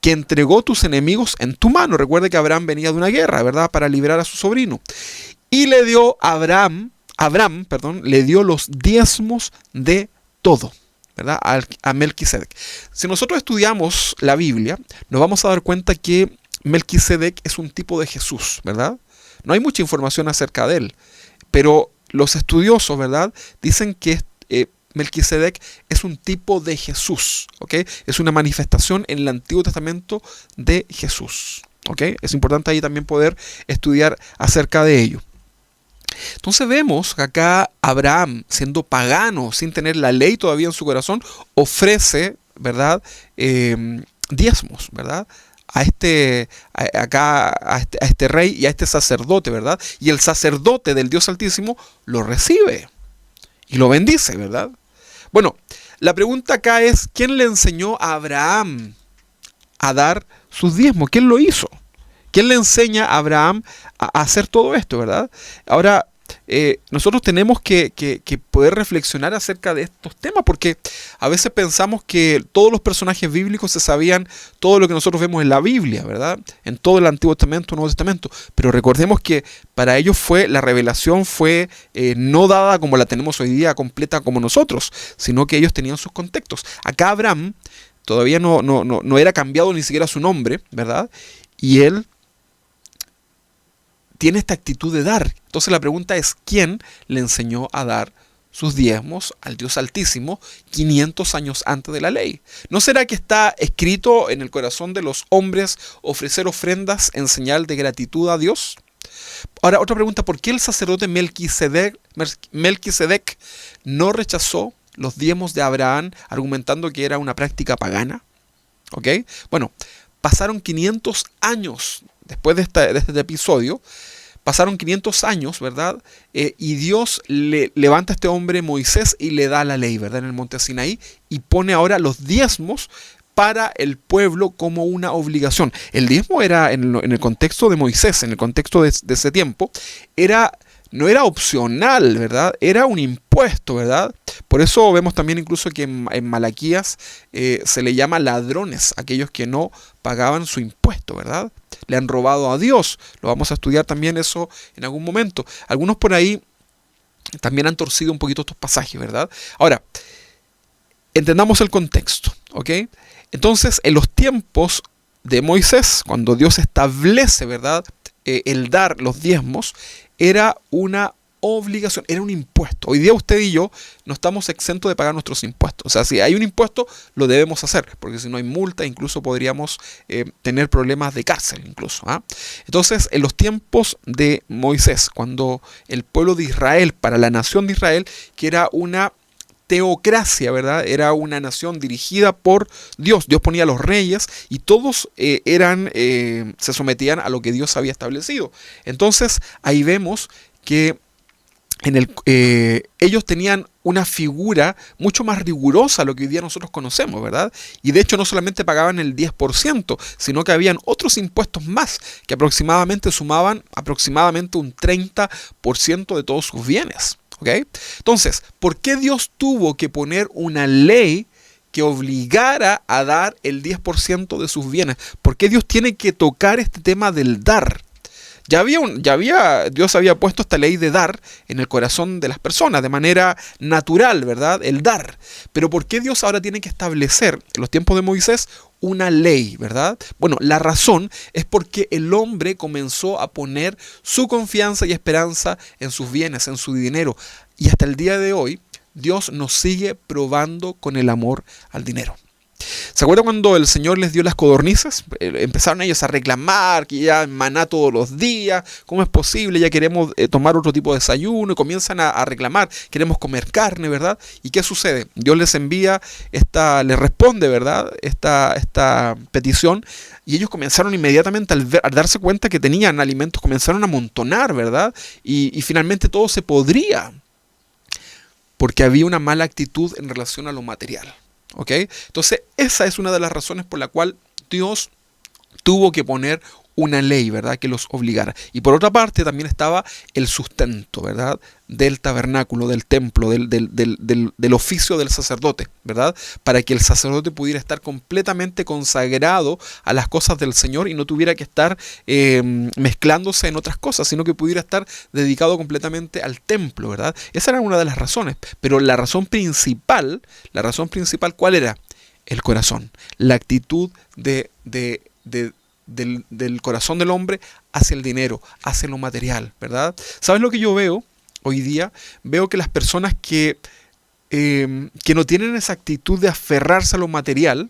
que entregó tus enemigos en tu mano. Recuerde que Abraham venía de una guerra, ¿verdad?, para liberar a su sobrino. Y le dio Abraham, le dio los diezmos de todo, ¿verdad?, a Melquisedec. Si nosotros estudiamos la Biblia, nos vamos a dar cuenta que Melquisedec es un tipo de Jesús, ¿verdad? No hay mucha información acerca de él, pero los estudiosos, ¿verdad?, dicen que Melquisedec es un tipo de Jesús, ¿ok? Es una manifestación en el Antiguo Testamento de Jesús, ¿ok? Es importante ahí también poder estudiar acerca de ello. Entonces vemos que acá Abraham, siendo pagano, sin tener la ley todavía en su corazón, ofrece, ¿verdad?, diezmos, ¿verdad?, a este rey y a este sacerdote, ¿verdad? Y el sacerdote del Dios Altísimo lo recibe y lo bendice, ¿verdad? Bueno, la pregunta acá es: ¿quién le enseñó a Abraham a dar sus diezmos? ¿Quién lo hizo? ¿Quién le enseña a Abraham a hacer todo esto, verdad? Ahora, nosotros tenemos que poder reflexionar acerca de estos temas, porque a veces pensamos que todos los personajes bíblicos se sabían todo lo que nosotros vemos en la Biblia, ¿verdad? En todo el Antiguo Testamento, Nuevo Testamento. Pero recordemos que para ellos la revelación fue no dada como la tenemos hoy día, completa como nosotros, sino que ellos tenían sus contextos. Acá Abraham todavía no era cambiado ni siquiera su nombre, ¿verdad? Y él tiene esta actitud de dar. Entonces la pregunta es: ¿quién le enseñó a dar sus diezmos al Dios Altísimo 500 años antes de la ley? ¿No será que está escrito en el corazón de los hombres ofrecer ofrendas en señal de gratitud a Dios? Ahora, otra pregunta: ¿por qué el sacerdote Melquisedec no rechazó los diezmos de Abraham argumentando que era una práctica pagana? ¿Ok? Bueno, pasaron 500 años después de este episodio, pasaron 500 años, ¿verdad? Y Dios le levanta a este hombre Moisés y le da la ley, ¿verdad? En el monte Sinaí, y pone ahora los diezmos para el pueblo como una obligación. El diezmo era, en el contexto de Moisés, en el contexto de ese tiempo, no era opcional, ¿verdad? Era un impuesto, ¿verdad? Por eso vemos también incluso que en Malaquías se le llama ladrones, aquellos que no pagaban su impuesto, ¿verdad? Le han robado a Dios. Lo vamos a estudiar también eso en algún momento. Algunos por ahí también han torcido un poquito estos pasajes, ¿verdad? Ahora, entendamos el contexto, ¿ok? Entonces, en los tiempos de Moisés, cuando Dios establece, ¿verdad?, el dar los diezmos, era una obligación, era un impuesto. Hoy día usted y yo no estamos exentos de pagar nuestros impuestos. O sea, si hay un impuesto, lo debemos hacer, porque si no hay multa, incluso podríamos tener problemas de cárcel, incluso. Entonces, en los tiempos de Moisés, cuando el pueblo de Israel, para la nación de Israel, que era una teocracia, ¿verdad? Era una nación dirigida por Dios. Dios ponía a los reyes y todos se sometían a lo que Dios había establecido. Entonces, ahí vemos que ellos tenían una figura mucho más rigurosa a lo que hoy día nosotros conocemos, ¿verdad? Y de hecho no solamente pagaban el 10%, sino que habían otros impuestos más que aproximadamente sumaban aproximadamente un 30% de todos sus bienes. ¿Okay? Entonces, ¿por qué Dios tuvo que poner una ley que obligara a dar el 10% de sus bienes? ¿Por qué Dios tiene que tocar este tema del dar? Dios había puesto esta ley de dar en el corazón de las personas de manera natural, ¿verdad? El dar. Pero ¿por qué Dios ahora tiene que establecer en los tiempos de Moisés una ley, ¿verdad? Bueno, la razón es porque el hombre comenzó a poner su confianza y esperanza en sus bienes, en su dinero. Y hasta el día de hoy, Dios nos sigue probando con el amor al dinero. ¿Se acuerdan cuando el Señor les dio las codornices? Empezaron ellos a reclamar que ya maná todos los días, ¿cómo es posible? Ya queremos tomar otro tipo de desayuno, y comienzan a reclamar, queremos comer carne, ¿verdad? ¿Y qué sucede? Dios les envía les responde, ¿verdad? Esta petición, y ellos comenzaron inmediatamente al darse cuenta que tenían alimentos, comenzaron a amontonar, ¿verdad? Y finalmente todo se podría, porque había una mala actitud en relación a lo material. ¿Ok? Entonces, esa es una de las razones por la cual Dios tuvo que poner una ley, ¿verdad?, que los obligara. Y por otra parte también estaba el sustento, ¿verdad?, del tabernáculo, del templo, del oficio del sacerdote, ¿verdad?, para que el sacerdote pudiera estar completamente consagrado a las cosas del Señor y no tuviera que estar mezclándose en otras cosas, sino que pudiera estar dedicado completamente al templo, ¿verdad? Esa era una de las razones, pero la razón principal, ¿cuál era? El corazón, la actitud del corazón del hombre hacia el dinero, hacia lo material, ¿verdad? ¿Sabes lo que yo veo hoy día? Veo que las personas que no tienen esa actitud de aferrarse a lo material,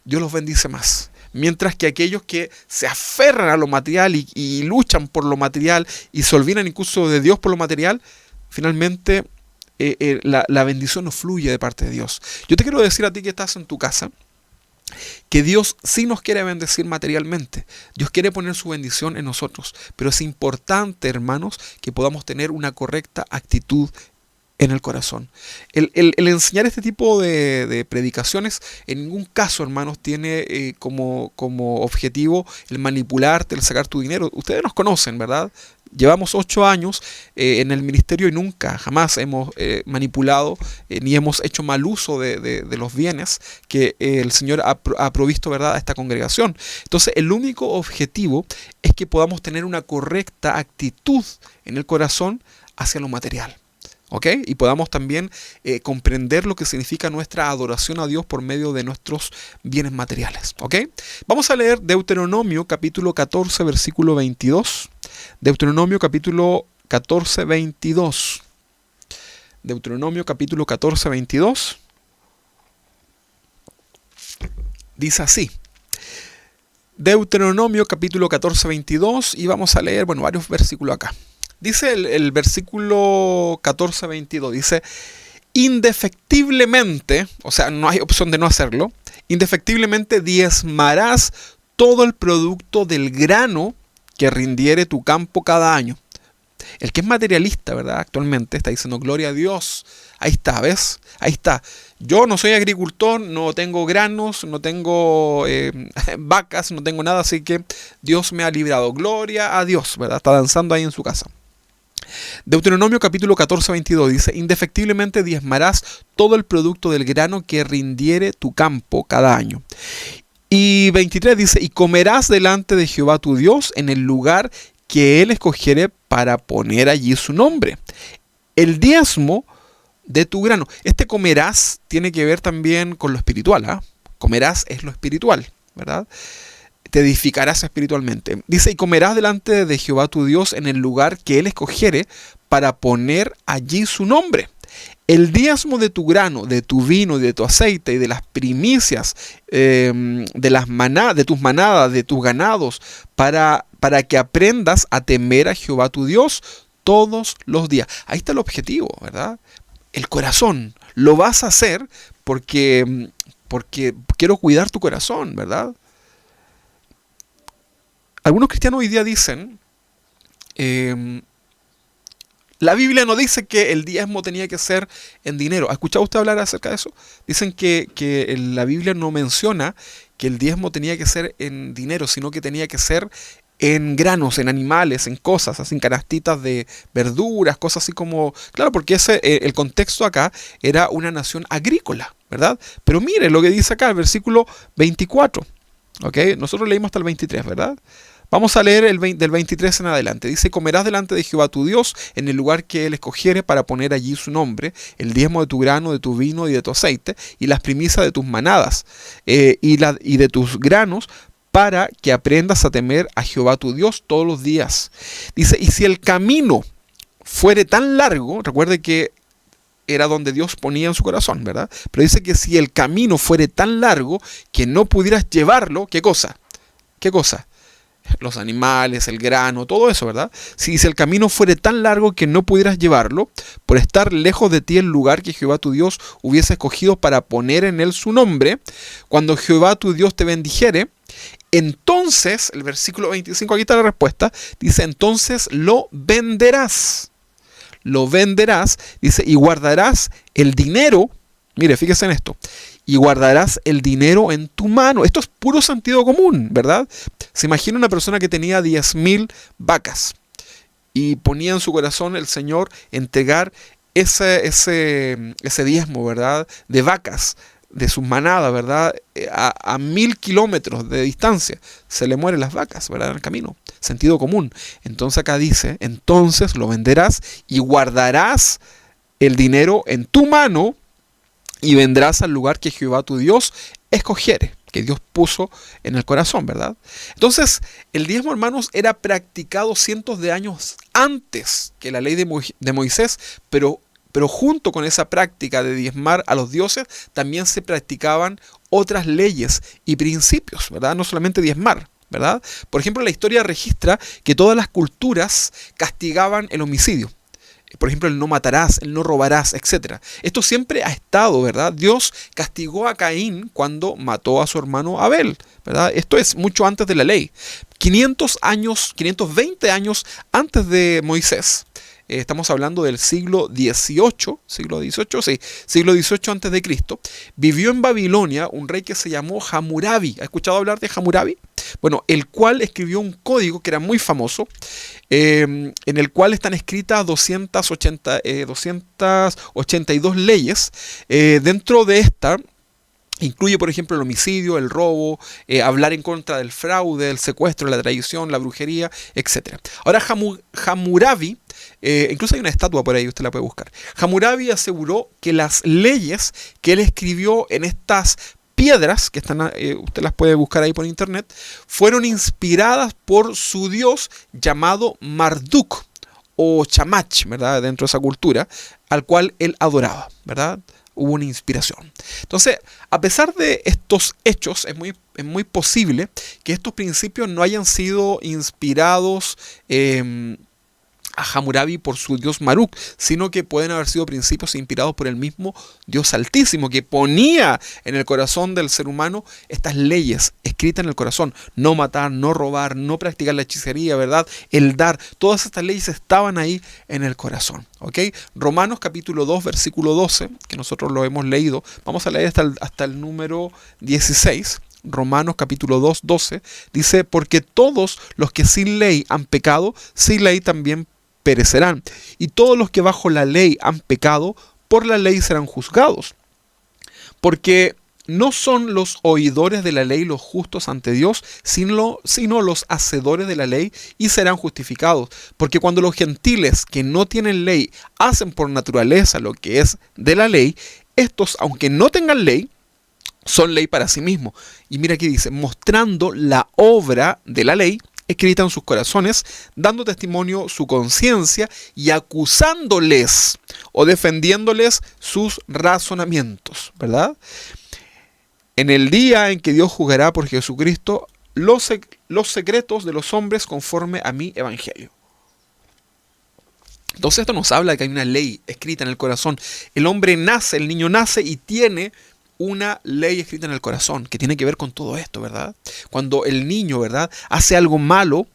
Dios los bendice más. Mientras que aquellos que se aferran a lo material y luchan por lo material y se olvidan incluso de Dios por lo material, finalmente la bendición no fluye de parte de Dios. Yo te quiero decir a ti que estás en tu casa, que Dios sí nos quiere bendecir materialmente. Dios quiere poner su bendición en nosotros. Pero es importante, hermanos, que podamos tener una correcta actitud en el corazón. El enseñar este tipo de predicaciones en ningún caso, hermanos, tiene como objetivo el manipularte, el sacar tu dinero. Ustedes nos conocen, ¿verdad? Llevamos 8 años en el ministerio y nunca, jamás hemos manipulado ni hemos hecho mal uso de los bienes que el Señor ha provisto, ¿verdad?, a esta congregación. Entonces, el único objetivo es que podamos tener una correcta actitud en el corazón hacia lo material. ¿Ok? Y podamos también comprender lo que significa nuestra adoración a Dios por medio de nuestros bienes materiales. ¿Ok? Vamos a leer Deuteronomio capítulo 14, versículo 22. Deuteronomio capítulo 14, 22. Deuteronomio capítulo 14, 22. Dice así. Deuteronomio capítulo 14, 22. Y vamos a leer, varios versículos acá. Dice el versículo 14, 22, dice, indefectiblemente, o sea, no hay opción de no hacerlo, indefectiblemente diezmarás todo el producto del grano que rindiere tu campo cada año. El que es materialista, ¿verdad? Actualmente está diciendo, gloria a Dios. Ahí está, ¿ves? Ahí está. Yo no soy agricultor, no tengo granos, no tengo vacas, no tengo nada, así que Dios me ha librado. Gloria a Dios, ¿verdad? Está danzando ahí en su casa. Deuteronomio capítulo 14, 22 dice, indefectiblemente diezmarás todo el producto del grano que rindiere tu campo cada año. Y 23 dice, y comerás delante de Jehová tu Dios en el lugar que él escogiere para poner allí su nombre. El diezmo de tu grano. Este comerás tiene que ver también con lo espiritual. ¿Ah? Comerás es lo espiritual, ¿verdad? Te edificarás espiritualmente. Dice, y comerás delante de Jehová tu Dios en el lugar que él escogiere para poner allí su nombre. El diezmo de tu grano, de tu vino y de tu aceite y de las primicias de tus manadas, de tus ganados, para que aprendas a temer a Jehová tu Dios todos los días. Ahí está el objetivo, ¿verdad? El corazón. Lo vas a hacer porque quiero cuidar tu corazón, ¿verdad? Algunos cristianos hoy día dicen, la Biblia no dice que el diezmo tenía que ser en dinero. ¿Ha escuchado usted hablar acerca de eso? Dicen que la Biblia no menciona que el diezmo tenía que ser en dinero, sino que tenía que ser en granos, en animales, en cosas, así en canastitas de verduras, cosas así como... Claro, porque el contexto acá era una nación agrícola, ¿verdad? Pero mire lo que dice acá, el versículo 24. ¿Ok? Nosotros leímos hasta el 23, ¿verdad? Vamos a leer del 23 en adelante. Dice, comerás delante de Jehová tu Dios en el lugar que él escogiere para poner allí su nombre, el diezmo de tu grano, de tu vino y de tu aceite, y las primicias de tus manadas, y de tus granos, para que aprendas a temer a Jehová tu Dios todos los días. Dice, y si el camino fuere tan largo, recuerde que era donde Dios ponía en su corazón, ¿verdad? Pero dice que si el camino fuere tan largo que no pudieras llevarlo, ¿qué cosa? ¿Qué cosa? Los animales, el grano, todo eso, ¿verdad? Si el camino fuere tan largo que no pudieras llevarlo, por estar lejos de ti el lugar que Jehová tu Dios hubiese escogido para poner en él su nombre, cuando Jehová tu Dios te bendijere, entonces, el versículo 25, aquí está la respuesta, dice, entonces lo venderás. Lo venderás, dice, y guardarás el dinero, mire, fíjese en esto, y guardarás el dinero en tu mano. Esto es puro sentido común, ¿verdad? Se imagina una persona que tenía 10.000 vacas y ponía en su corazón el Señor entregar ese diezmo, ¿verdad? De vacas, de sus manadas, ¿verdad? A 1.000 kilómetros de distancia. Se le mueren las vacas, ¿verdad? En el camino. Sentido común. Entonces acá dice, entonces lo venderás y guardarás el dinero en tu mano y vendrás al lugar que Jehová tu Dios escogiere, que Dios puso en el corazón, ¿verdad? Entonces, el diezmo, hermanos, era practicado cientos de años antes que la ley de Moisés, pero junto con esa práctica de diezmar a los dioses, también se practicaban otras leyes y principios, ¿verdad? No solamente diezmar, ¿verdad? Por ejemplo, la historia registra que todas las culturas castigaban el homicidio. Por ejemplo, el no matarás, el no robarás, etc. Esto siempre ha estado, ¿verdad? Dios castigó a Caín cuando mató a su hermano Abel, ¿verdad? Esto es mucho antes de la ley. 520 años antes de Moisés. Estamos hablando del siglo XVIII antes de Cristo. Vivió en Babilonia un rey que se llamó Hammurabi. ¿Ha escuchado hablar de Hammurabi? Bueno, el cual escribió un código que era muy famoso, en el cual están escritas 282 leyes. Dentro de esta incluye, por ejemplo, el homicidio, el robo, hablar en contra del fraude, el secuestro, la traición, la brujería, etc. Ahora, Hammurabi, incluso hay una estatua por ahí, usted la puede buscar. Hammurabi aseguró que las leyes que él escribió en estas piedras, que están, usted las puede buscar ahí por internet, fueron inspiradas por su dios llamado Marduk o Shamash, ¿verdad? Dentro de esa cultura, al cual él adoraba, ¿verdad? Hubo una inspiración. Entonces, a pesar de estos hechos, es muy posible que estos principios no hayan sido inspirados a Hammurabi por su dios Maruk, sino que pueden haber sido principios inspirados por el mismo Dios Altísimo, que ponía en el corazón del ser humano estas leyes escritas en el corazón: no matar, no robar, no practicar la hechicería, ¿verdad? El dar, todas estas leyes estaban ahí en el corazón, ¿ok? Romanos capítulo 2, versículo 12, que nosotros lo hemos leído, vamos a leer hasta el número 16. Romanos capítulo 2, 12, dice: porque todos los que sin ley han pecado, sin ley también perecerán. Y todos los que bajo la ley han pecado, por la ley serán juzgados. Porque no son los oidores de la ley los justos ante Dios, sino los hacedores de la ley, y serán justificados. Porque cuando los gentiles que no tienen ley hacen por naturaleza lo que es de la ley, estos, aunque no tengan ley, son ley para sí mismos. Y mira aquí dice: mostrando la obra de la ley escrita en sus corazones, dando testimonio su conciencia y acusándoles o defendiéndoles sus razonamientos, ¿verdad? En el día en que Dios juzgará por Jesucristo los secretos de los hombres conforme a mi evangelio. Entonces esto nos habla de que hay una ley escrita en el corazón. El hombre nace, el niño nace y tiene una ley escrita en el corazón que tiene que ver con todo esto, ¿verdad? Cuando el niño, ¿verdad?, hace algo malo,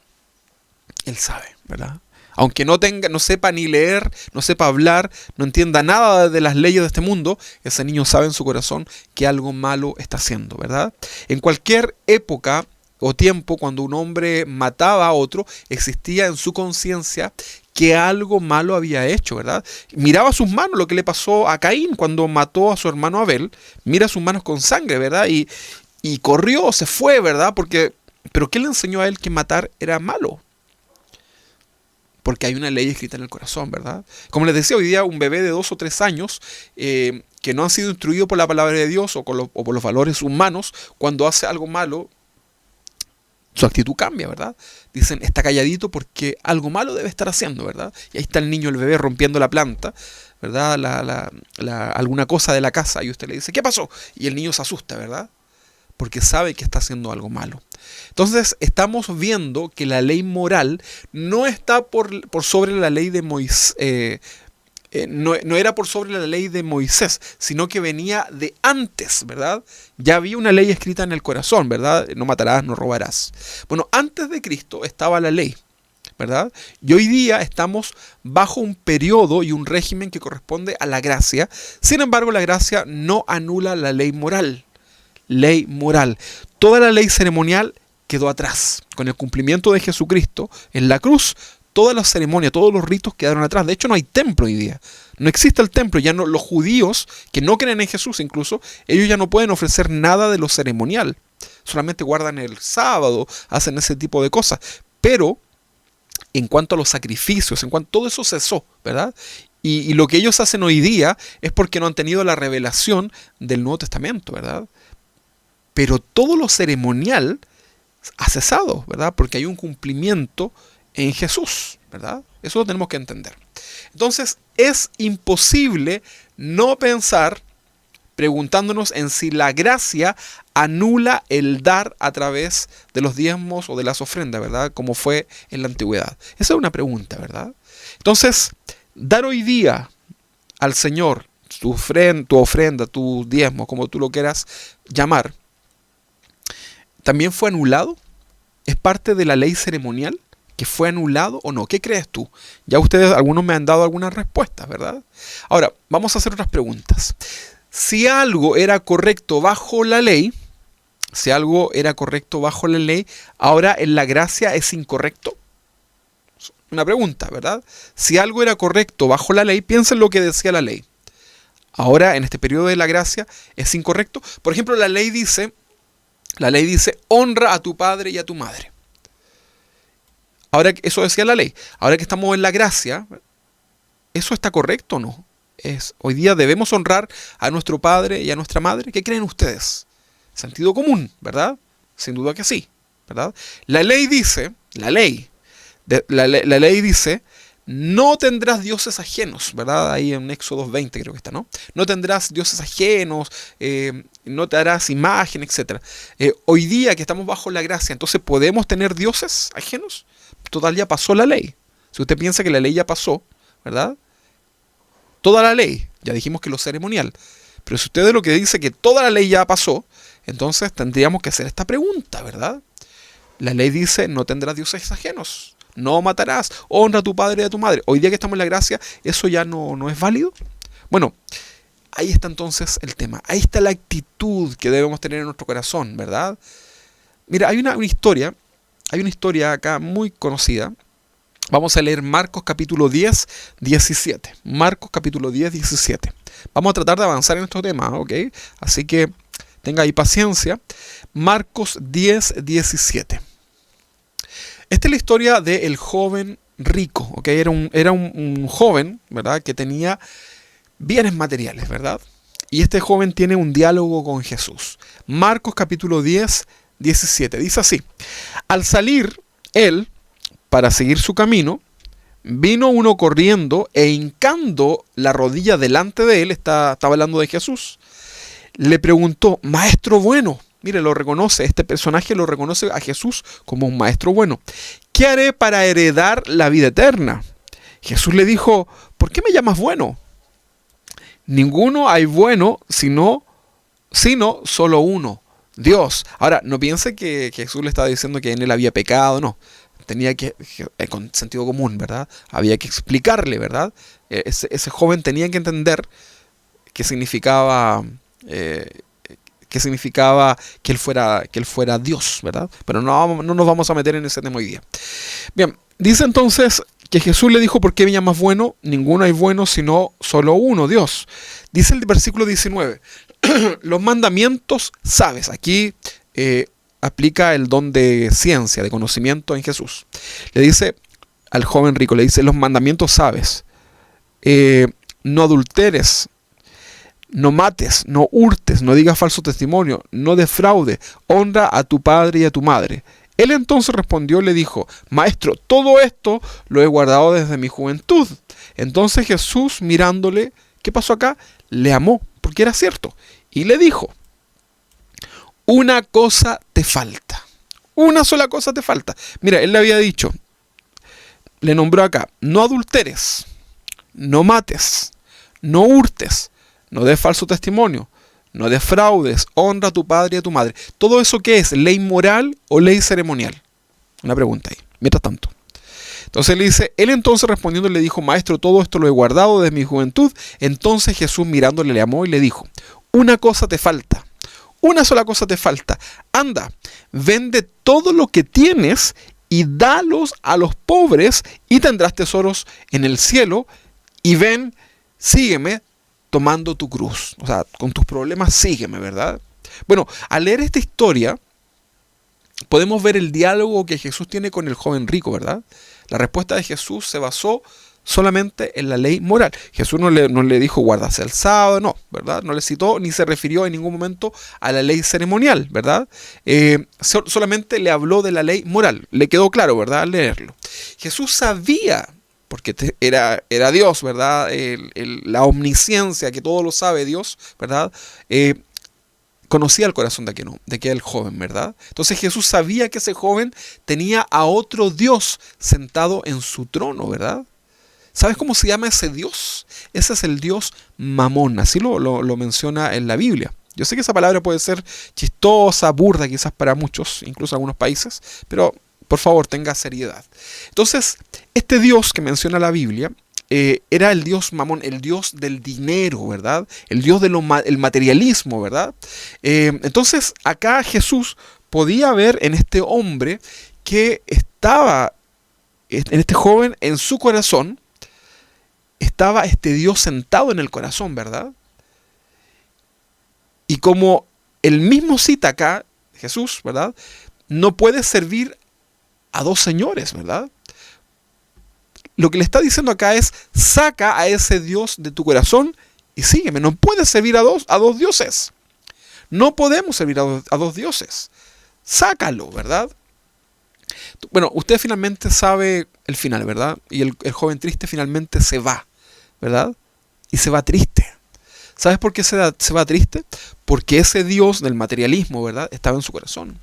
él sabe, ¿verdad? Aunque no sepa ni leer, no sepa hablar, no entienda nada de las leyes de este mundo, ese niño sabe en su corazón que algo malo está haciendo, ¿verdad? En cualquier época o tiempo, cuando un hombre mataba a otro, existía en su conciencia que algo malo había hecho, ¿verdad? Miraba sus manos, lo que le pasó a Caín cuando mató a su hermano Abel. Mira sus manos con sangre, ¿verdad? Y corrió, se fue, ¿verdad? Pero ¿qué le enseñó a él que matar era malo? Porque hay una ley escrita en el corazón, ¿verdad? Como les decía, hoy día un bebé de 2 o 3 años que no han sido instruidos por la palabra de Dios o por los valores humanos, cuando hace algo malo, su actitud cambia, ¿verdad? Dicen: está calladito porque algo malo debe estar haciendo, ¿verdad? Y ahí está el niño, el bebé, rompiendo la planta, ¿verdad? Alguna cosa de la casa, y usted le dice: ¿qué pasó? Y el niño se asusta, ¿verdad? Porque sabe que está haciendo algo malo. Entonces estamos viendo que la ley moral no está por sobre la ley de Moisés. No era por sobre la ley de Moisés, sino que venía de antes, ¿verdad? Ya había una ley escrita en el corazón, ¿verdad? No matarás, no robarás. Bueno, antes de Cristo estaba la ley, ¿verdad? Y hoy día estamos bajo un periodo y un régimen que corresponde a la gracia. Sin embargo, la gracia no anula la ley moral. Ley moral. Toda la ley ceremonial quedó atrás. Con el cumplimiento de Jesucristo en la cruz, todas las ceremonias, todos los ritos quedaron atrás. De hecho, no hay templo hoy día. No existe el templo. Ya no, los judíos que no creen en Jesús incluso, ellos ya no pueden ofrecer nada de lo ceremonial. Solamente guardan el sábado, hacen ese tipo de cosas. Pero en cuanto a los sacrificios, todo eso cesó, ¿verdad? Y lo que ellos hacen hoy día es porque no han tenido la revelación del Nuevo Testamento, ¿verdad? Pero todo lo ceremonial ha cesado, ¿verdad? Porque hay un cumplimiento en Jesús, ¿verdad? Eso lo tenemos que entender. Entonces, es imposible no pensar preguntándonos en si la gracia anula el dar a través de los diezmos o de las ofrendas, ¿verdad? Como fue en la antigüedad. Esa es una pregunta, ¿verdad? Entonces, dar hoy día al Señor tu ofrenda, tu diezmo, como tú lo quieras llamar, ¿también fue anulado? ¿Es parte de la ley ceremonial que fue anulado o no? ¿Qué crees tú? Ya ustedes, algunos me han dado algunas respuestas, ¿verdad? Ahora, vamos a hacer otras preguntas. Si algo era correcto bajo la ley, ahora en la gracia es incorrecto. Una pregunta, ¿verdad? Si algo era correcto bajo la ley, piensen lo que decía la ley. Ahora, en este periodo de la gracia, es incorrecto. Por ejemplo, la ley dice, honra a tu padre y a tu madre. Ahora, eso decía la ley. Ahora que estamos en la gracia, ¿eso está correcto o no? Hoy día debemos honrar a nuestro padre y a nuestra madre. ¿Qué creen ustedes? Sentido común, ¿verdad? Sin duda que sí, ¿verdad? La ley dice, no tendrás dioses ajenos, ¿verdad? Ahí en Éxodo 20 creo que está, ¿no? No tendrás dioses ajenos, no te harás imagen, etc. Hoy día que estamos bajo la gracia, entonces ¿podemos tener dioses ajenos? Total, ya pasó la ley. Si usted piensa que la ley ya pasó, ¿verdad? Toda la ley, ya dijimos que lo ceremonial. Pero si usted es lo que dice que toda la ley ya pasó, entonces tendríamos que hacer esta pregunta, ¿verdad? La ley dice, no tendrás dioses ajenos, no matarás, honra a tu padre y a tu madre. Hoy día que estamos en la gracia, ¿eso ya no es válido? Bueno, ahí está entonces el tema. Ahí está la actitud que debemos tener en nuestro corazón, ¿verdad? Mira, hay una historia acá muy conocida. Vamos a leer Marcos capítulo 10, 17. Marcos capítulo 10, 17. Vamos a tratar de avanzar en estos temas, ¿ok? Así que tenga ahí paciencia. Marcos 10, 17. Esta es la historia del joven rico, ¿ok? Era un joven, ¿verdad? Que tenía bienes materiales, ¿verdad? Y este joven tiene un diálogo con Jesús. Marcos capítulo 10, 17. Dice así: al salir él para seguir su camino, vino uno corriendo e hincando la rodilla delante de él, estaba hablando de Jesús, le preguntó, maestro bueno. Mire, lo reconoce, este personaje lo reconoce a Jesús como un maestro bueno. ¿Qué haré para heredar la vida eterna? Jesús le dijo, ¿por qué me llamas bueno? Ninguno hay bueno sino solo uno, Dios. Ahora, no piense que Jesús le estaba diciendo que en él había pecado, no. Tenía que, con sentido común, ¿verdad? Había que explicarle, ¿verdad? Ese joven tenía que entender qué significaba que él fuera Dios, ¿verdad? Pero no nos vamos a meter en ese tema hoy día. Bien, dice entonces que Jesús le dijo, ¿por qué me llamas bueno? Ninguno hay bueno sino solo uno, Dios. Dice el versículo 19, los mandamientos sabes. Aquí aplica el don de ciencia, de conocimiento en Jesús. Le dice al joven rico, le dice, los mandamientos sabes. No adulteres, no mates, no hurtes, no digas falso testimonio, no defraudes, honra a tu padre y a tu madre. Él entonces respondió y le dijo, maestro, todo esto lo he guardado desde mi juventud. Entonces Jesús, mirándole, ¿qué pasó acá? Le amó, porque era cierto. Y le dijo, una cosa te falta. Una sola cosa te falta. Mira, él le había dicho, le nombró acá, no adulteres, no mates, no hurtes, no des falso testimonio, no defraudes, honra a tu padre y a tu madre. ¿Todo eso qué es? ¿Ley moral o ley ceremonial? Una pregunta ahí, mientras tanto. Entonces le dice, él entonces respondiendo le dijo, maestro, todo esto lo he guardado desde mi juventud. Entonces Jesús mirándole le amó y le dijo, una cosa te falta. Una sola cosa te falta. Anda, vende todo lo que tienes y dalos a los pobres y tendrás tesoros en el cielo. Y ven, sígueme tomando tu cruz. O sea, con tus problemas sígueme, ¿verdad? Bueno, al leer esta historia, podemos ver el diálogo que Jesús tiene con el joven rico, ¿verdad? La respuesta de Jesús se basó solamente en la ley moral. Jesús no le dijo guárdase el sábado, no, ¿verdad? No le citó ni se refirió en ningún momento a la ley ceremonial, ¿verdad? Solamente le habló de la ley moral. Le quedó claro, ¿verdad? Al leerlo. Jesús sabía, porque era Dios, ¿verdad? La omnisciencia, que todo lo sabe Dios, ¿verdad? Conocía el corazón de aquel joven, ¿verdad? Entonces Jesús sabía que ese joven tenía a otro Dios sentado en su trono, ¿verdad? ¿Sabes cómo se llama ese Dios? Ese es el Dios Mamón, así lo menciona en la Biblia. Yo sé que esa palabra puede ser chistosa, burda quizás para muchos, incluso algunos países, pero por favor tenga seriedad. Entonces, este Dios que menciona la Biblia era el Dios Mamón, el Dios del dinero, ¿verdad? El Dios del materialismo, ¿verdad? Entonces, acá Jesús podía ver en este hombre que estaba, en este joven, en su corazón, estaba este Dios sentado en el corazón, ¿verdad? Y como el mismo cita acá, Jesús, ¿verdad? No puede servir a dos señores, ¿verdad? Lo que le está diciendo acá es, saca a ese Dios de tu corazón y sígueme. No puedes servir a dos dioses. No podemos servir a dos dioses. Sácalo, ¿verdad? Bueno, usted finalmente sabe el final, ¿verdad? Y el joven triste finalmente se va, ¿verdad? Y se va triste. ¿Sabes por qué se va triste? Porque ese Dios del materialismo, ¿verdad? Estaba en su corazón.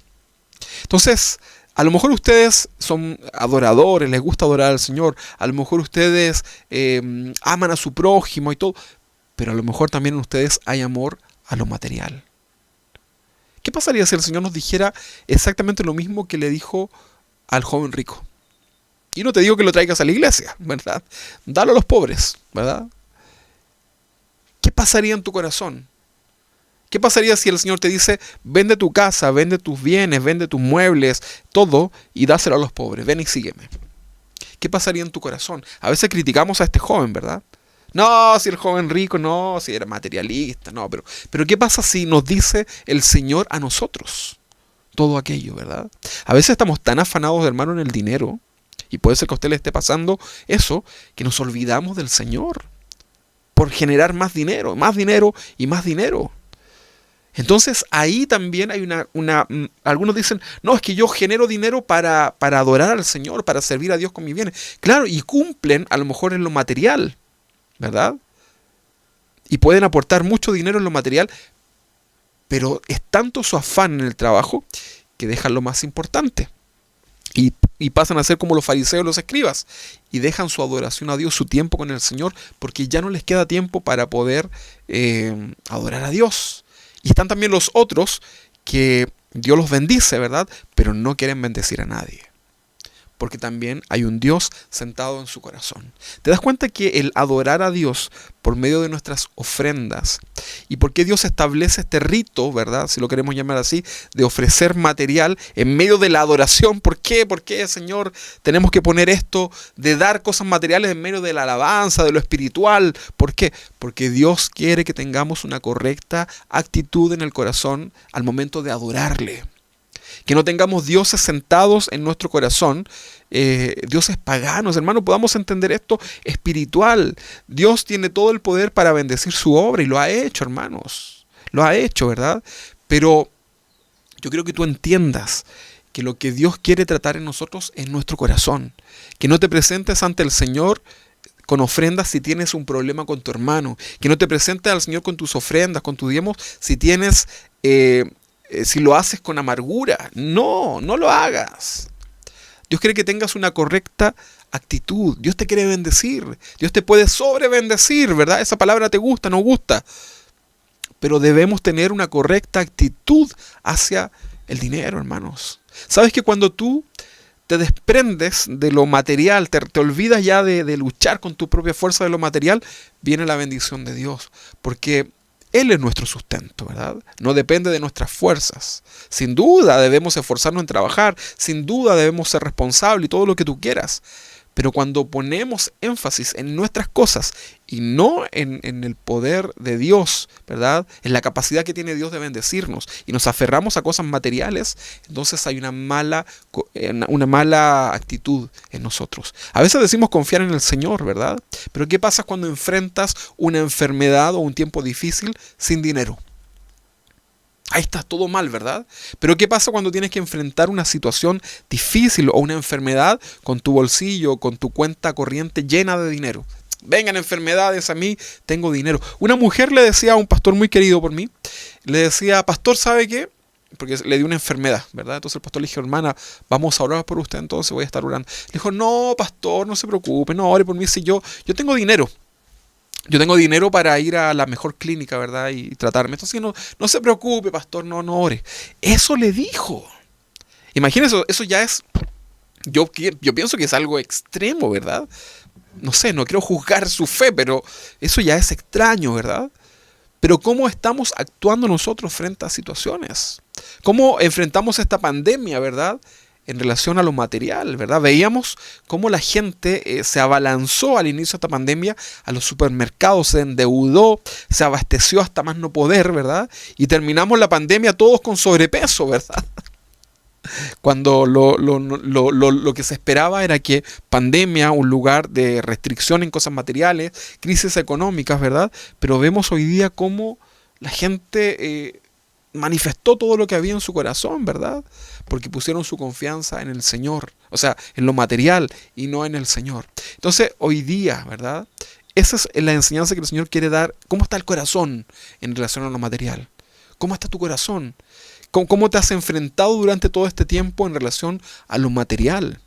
Entonces, A lo mejor ustedes son adoradores, les gusta adorar al Señor, a lo mejor ustedes aman a su prójimo y todo, pero a lo mejor también en ustedes hay amor a lo material. ¿Qué pasaría si el Señor nos dijera exactamente lo mismo que le dijo al joven rico? Y no te digo que lo traigas a la iglesia, ¿verdad? Dalo a los pobres, ¿verdad? ¿Qué pasaría en tu corazón? ¿Qué pasaría si el Señor te dice, vende tu casa, vende tus bienes, vende tus muebles, todo, y dáselo a los pobres, ven y sígueme? ¿Qué pasaría en tu corazón? A veces criticamos a este joven, ¿verdad? No, si el joven rico, no, si era materialista, no, pero ¿qué pasa si nos dice el Señor a nosotros todo aquello, ¿verdad? A veces estamos tan afanados, hermano, en el dinero, y puede ser que a usted le esté pasando eso, que nos olvidamos del Señor por generar más dinero y más dinero. Entonces ahí también hay algunos dicen, no, es que yo genero dinero para adorar al Señor, para servir a Dios con mis bienes. Claro, y cumplen a lo mejor en lo material, ¿verdad? Y pueden aportar mucho dinero en lo material, pero es tanto su afán en el trabajo que dejan lo más importante. Y pasan a ser como los fariseos, los escribas, y dejan su adoración a Dios, su tiempo con el Señor, porque ya no les queda tiempo para poder adorar a Dios. Y están también los otros que Dios los bendice, ¿verdad? Pero no quieren bendecir a nadie. Porque también hay un Dios sentado en su corazón. ¿Te das cuenta que el adorar a Dios por medio de nuestras ofrendas, y por qué Dios establece este rito, ¿verdad? Si lo queremos llamar así, de ofrecer material en medio de la adoración? ¿Por qué? ¿Por qué, Señor, tenemos que poner esto de dar cosas materiales en medio de la alabanza, de lo espiritual? ¿Por qué? Porque Dios quiere que tengamos una correcta actitud en el corazón al momento de adorarle. Que no tengamos dioses sentados en nuestro corazón, dioses paganos. Hermano, podamos entender esto espiritual. Dios tiene todo el poder para bendecir su obra y lo ha hecho, hermanos. Lo ha hecho, ¿verdad? Pero yo quiero que tú entiendas que lo que Dios quiere tratar en nosotros es nuestro corazón. Que no te presentes ante el Señor con ofrendas si tienes un problema con tu hermano. Que no te presentes al Señor con tus ofrendas, con tus diezmos, si tienes... si lo haces con amargura. No lo hagas. Dios quiere que tengas una correcta actitud. Dios te quiere bendecir. Dios te puede sobrebendecir, ¿verdad? Esa palabra te gusta, no gusta. Pero debemos tener una correcta actitud hacia el dinero, hermanos. ¿Sabes que cuando tú te desprendes de lo material, te olvidas ya de luchar con tu propia fuerza de lo material, viene la bendición de Dios? Porque Él es nuestro sustento, ¿verdad? No depende de nuestras fuerzas. Sin duda debemos esforzarnos en trabajar, sin duda debemos ser responsables y todo lo que tú quieras. Pero cuando ponemos énfasis en nuestras cosas y no en el poder de Dios, ¿verdad? En la capacidad que tiene Dios de bendecirnos, y nos aferramos a cosas materiales, entonces hay una mala actitud en nosotros. A veces decimos confiar en el Señor, ¿verdad? Pero ¿qué pasa cuando enfrentas una enfermedad o un tiempo difícil sin dinero? Ahí está todo mal, ¿verdad? Pero ¿qué pasa cuando tienes que enfrentar una situación difícil o una enfermedad con tu bolsillo, con tu cuenta corriente llena de dinero? Vengan enfermedades a mí, tengo dinero. Una mujer le decía a un pastor muy querido por mí, le decía, pastor, ¿sabe qué? Porque le dio una enfermedad, ¿verdad? Entonces el pastor le dijo, hermana, vamos a orar por usted, entonces voy a estar orando. Le dijo, no, pastor, no se preocupe, no ore por mí, si yo tengo dinero. Yo tengo dinero para ir a la mejor clínica, ¿verdad? Y tratarme. Entonces no se preocupe, pastor, no ore. Eso le dijo. Imagínese, eso ya es... Yo pienso que es algo extremo, ¿verdad? No sé, no quiero juzgar su fe, pero eso ya es extraño, ¿verdad? Pero ¿cómo estamos actuando nosotros frente a situaciones? ¿Cómo enfrentamos esta pandemia, verdad? En relación a lo material, ¿verdad? Veíamos cómo la gente se abalanzó al inicio de esta pandemia a los supermercados, se endeudó, se abasteció hasta más no poder, ¿verdad? Y terminamos la pandemia todos con sobrepeso, ¿verdad? Cuando lo que se esperaba era que pandemia, un lugar de restricción en cosas materiales, crisis económicas, ¿verdad? Pero vemos hoy día cómo la gente manifestó todo lo que había en su corazón, ¿verdad? Porque pusieron su confianza en el Señor, o sea, en lo material y no en el Señor. Entonces, hoy día, ¿verdad? Esa es la enseñanza que el Señor quiere dar. ¿Cómo está el corazón en relación a lo material? ¿Cómo está tu corazón? ¿Cómo te has enfrentado durante todo este tiempo en relación a lo material?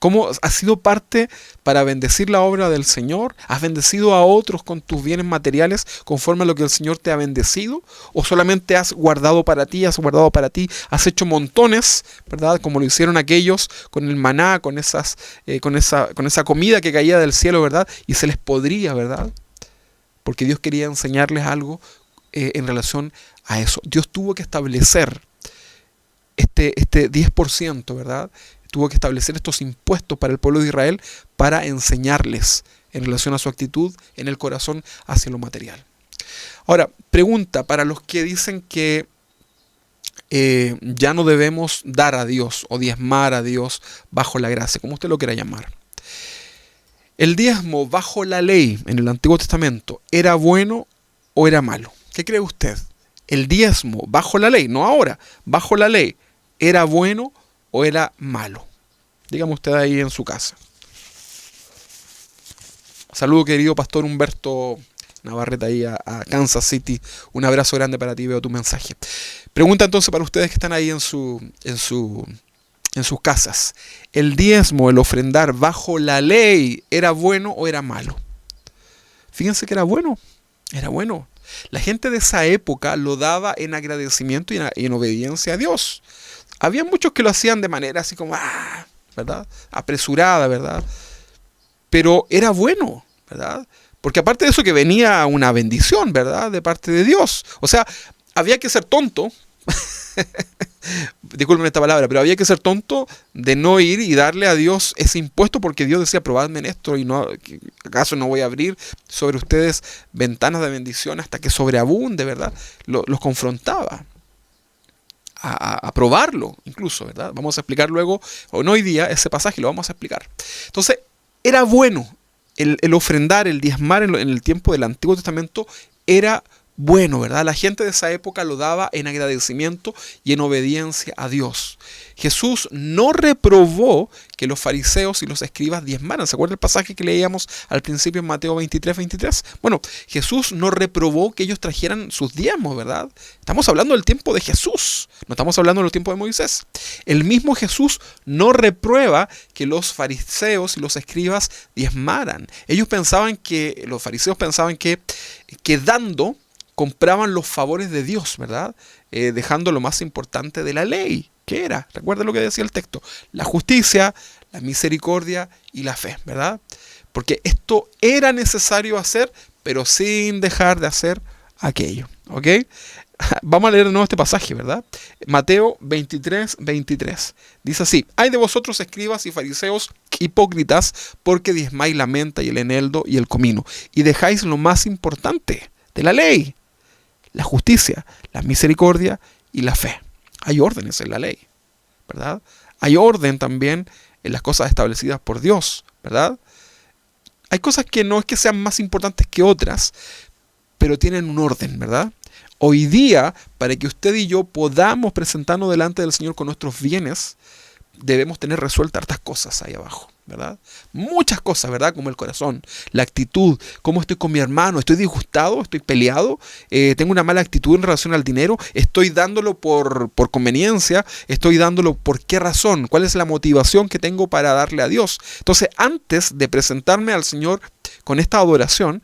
¿Cómo has sido parte para bendecir la obra del Señor? ¿Has bendecido a otros con tus bienes materiales conforme a lo que el Señor te ha bendecido? ¿O solamente has guardado para ti, has hecho montones, ¿verdad? Como lo hicieron aquellos con el maná, con esa comida que caía del cielo, ¿verdad? Y se les podría, ¿verdad? Porque Dios quería enseñarles algo en relación a eso. Dios tuvo que establecer este 10%, ¿verdad? Tuvo que establecer estos impuestos para el pueblo de Israel para enseñarles en relación a su actitud en el corazón hacia lo material. Ahora, pregunta para los que dicen que ya no debemos dar a Dios o diezmar a Dios bajo la gracia, como usted lo quiera llamar. ¿El diezmo bajo la ley en el Antiguo Testamento era bueno o era malo? ¿Qué cree usted? ¿El diezmo bajo la ley, no ahora, bajo la ley, era bueno o era malo? Dígame usted ahí en su casa. Saludo, querido pastor Humberto Navarrete, ahí a Kansas City. Un abrazo grande para ti, veo tu mensaje. Pregunta entonces para ustedes que están ahí en sus casas. ¿El diezmo, el ofrendar bajo la ley, era bueno o era malo? Fíjense que era bueno. Era bueno. La gente de esa época lo daba en agradecimiento y en obediencia a Dios. Había muchos que lo hacían de manera así como, ¿verdad? Apresurada, ¿verdad? Pero era bueno, ¿verdad? Porque aparte de eso que venía una bendición, ¿verdad? De parte de Dios. O sea, había que ser tonto, disculpen esta palabra, pero había que ser tonto de no ir y darle a Dios ese impuesto, porque Dios decía, probadme en esto, y no, ¿acaso no voy a abrir sobre ustedes ventanas de bendición hasta que sobreabunde, ¿verdad? Los confrontaba a probarlo, incluso, ¿verdad? Vamos a explicar luego, o no hoy día, ese pasaje lo vamos a explicar. Entonces, era bueno el ofrendar, el diezmar en el tiempo del Antiguo Testamento, era bueno, ¿verdad? La gente de esa época lo daba en agradecimiento y en obediencia a Dios. Jesús no reprobó que los fariseos y los escribas diezmaran. ¿Se acuerda el pasaje que leíamos al principio en Mateo 23? Bueno, Jesús no reprobó que ellos trajeran sus diezmos, ¿verdad? Estamos hablando del tiempo de Jesús, no estamos hablando del tiempo de Moisés. El mismo Jesús no reprueba que los fariseos y los escribas diezmaran. Los fariseos pensaban que dando compraban los favores de Dios, ¿verdad? Dejando lo más importante de la ley. ¿Qué era? Recuerda lo que decía el texto. La justicia, la misericordia y la fe, ¿verdad? Porque esto era necesario hacer, pero sin dejar de hacer aquello. ¿Ok? Vamos a leer de nuevo este pasaje, ¿verdad? Mateo 23. Dice así: hay de vosotros, escribas y fariseos hipócritas, porque diezmáis la menta y el eneldo y el comino, y dejáis lo más importante de la ley, la justicia, la misericordia y la fe. Hay órdenes en la ley, ¿verdad? Hay orden también en las cosas establecidas por Dios, ¿verdad? Hay cosas que no es que sean más importantes que otras, pero tienen un orden, ¿verdad? Hoy día, para que usted y yo podamos presentarnos delante del Señor con nuestros bienes, debemos tener resueltas hartas cosas ahí abajo, ¿verdad? Muchas cosas, ¿verdad? Como el corazón, la actitud, cómo estoy con mi hermano, estoy disgustado, estoy peleado, tengo una mala actitud en relación al dinero, estoy dándolo por conveniencia, estoy dándolo por qué razón, cuál es la motivación que tengo para darle a Dios. Entonces, antes de presentarme al Señor con esta adoración,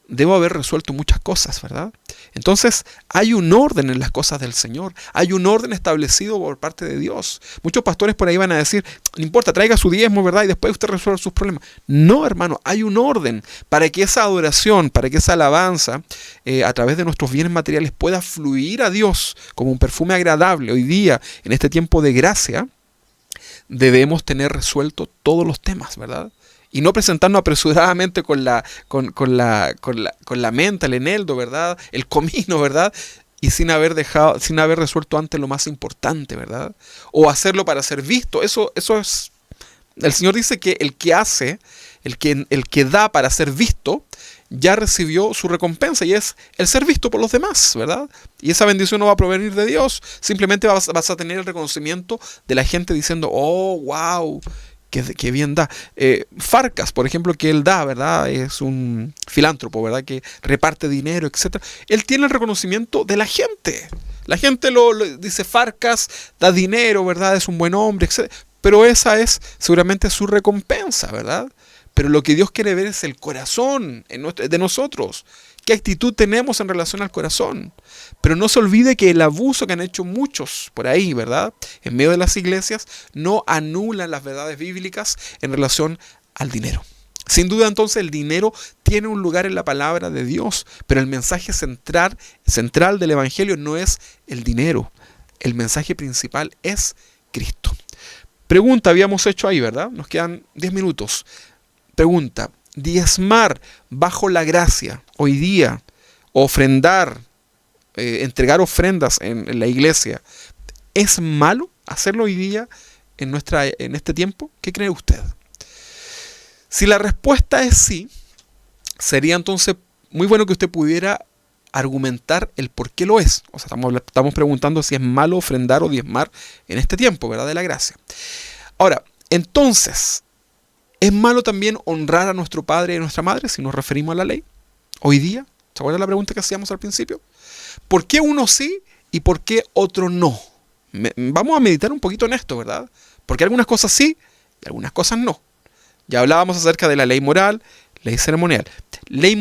debo haber resuelto muchas cosas, ¿verdad? Entonces, hay un orden en las cosas del Señor. Hay un orden establecido por parte de Dios. Muchos pastores por ahí van a decir, no importa, traiga su diezmo, ¿verdad? Y después usted resuelve sus problemas. No, hermano, hay un orden para que esa adoración, para que esa alabanza, a través de nuestros bienes materiales, pueda fluir a Dios como un perfume agradable. Hoy día, en este tiempo de gracia, debemos tener resuelto todos los temas, ¿verdad? Y no presentarnos apresuradamente con la menta, el eneldo, ¿verdad? El comino, ¿verdad? Y sin haber resuelto antes lo más importante, ¿verdad? O hacerlo para ser visto. Eso es. El Señor dice que el que hace, el que da para ser visto, ya recibió su recompensa, y es el ser visto por los demás, ¿verdad? Y esa bendición no va a provenir de Dios. Simplemente vas a tener el reconocimiento de la gente diciendo, oh, wow, que bien da. Farcas, por ejemplo, que él da, ¿verdad? Es un filántropo, ¿verdad? Que reparte dinero, etcétera. Él tiene el reconocimiento de la gente. La gente lo dice, Farcas da dinero, ¿verdad? Es un buen hombre, etcétera. Pero esa es seguramente su recompensa, ¿verdad? Pero lo que Dios quiere ver es el corazón de nosotros. ¿Qué actitud tenemos en relación al corazón? Pero no se olvide que el abuso que han hecho muchos por ahí, ¿verdad? En medio de las iglesias, no anulan las verdades bíblicas en relación al dinero. Sin duda, entonces, el dinero tiene un lugar en la palabra de Dios, pero el mensaje central del Evangelio no es el dinero. El mensaje principal es Cristo. Pregunta habíamos hecho ahí, ¿verdad? Nos quedan 10 minutos. Pregunta, diezmar bajo la gracia hoy día, ofrendar, entregar ofrendas en la iglesia, ¿es malo hacerlo hoy día en este tiempo? ¿Qué cree usted? Si la respuesta es sí, sería entonces muy bueno que usted pudiera argumentar el por qué lo es. O sea, estamos preguntando si es malo ofrendar o diezmar en este tiempo, ¿verdad? De la gracia. Ahora, entonces, ¿es malo también honrar a nuestro padre y a nuestra madre si nos referimos a la ley? Hoy día, ¿se acuerdan la pregunta que hacíamos al principio? ¿Por qué uno sí y por qué otro no? Vamos a meditar un poquito en esto, ¿verdad? Porque algunas cosas sí y algunas cosas no. Ya hablábamos acerca de la ley moral, ley ceremonial. Ley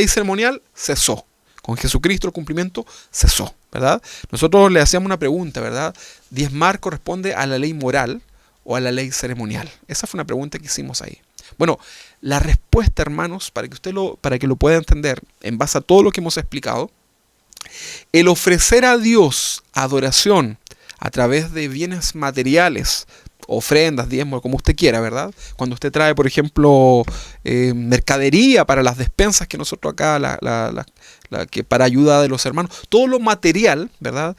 ceremonial cesó. Con Jesucristo el cumplimiento cesó, ¿verdad? Nosotros le hacíamos una pregunta, ¿verdad? ¿Diezmar corresponde a la ley moral o a la ley ceremonial? Esa fue una pregunta que hicimos ahí. Bueno, la respuesta, hermanos, para que lo pueda entender, en base a todo lo que hemos explicado, el ofrecer a Dios adoración a través de bienes materiales, ofrendas, diezmos, como usted quiera, ¿verdad? Cuando usted trae, por ejemplo, mercadería para las despensas que nosotros acá, que para ayuda de los hermanos, todo lo material, ¿verdad?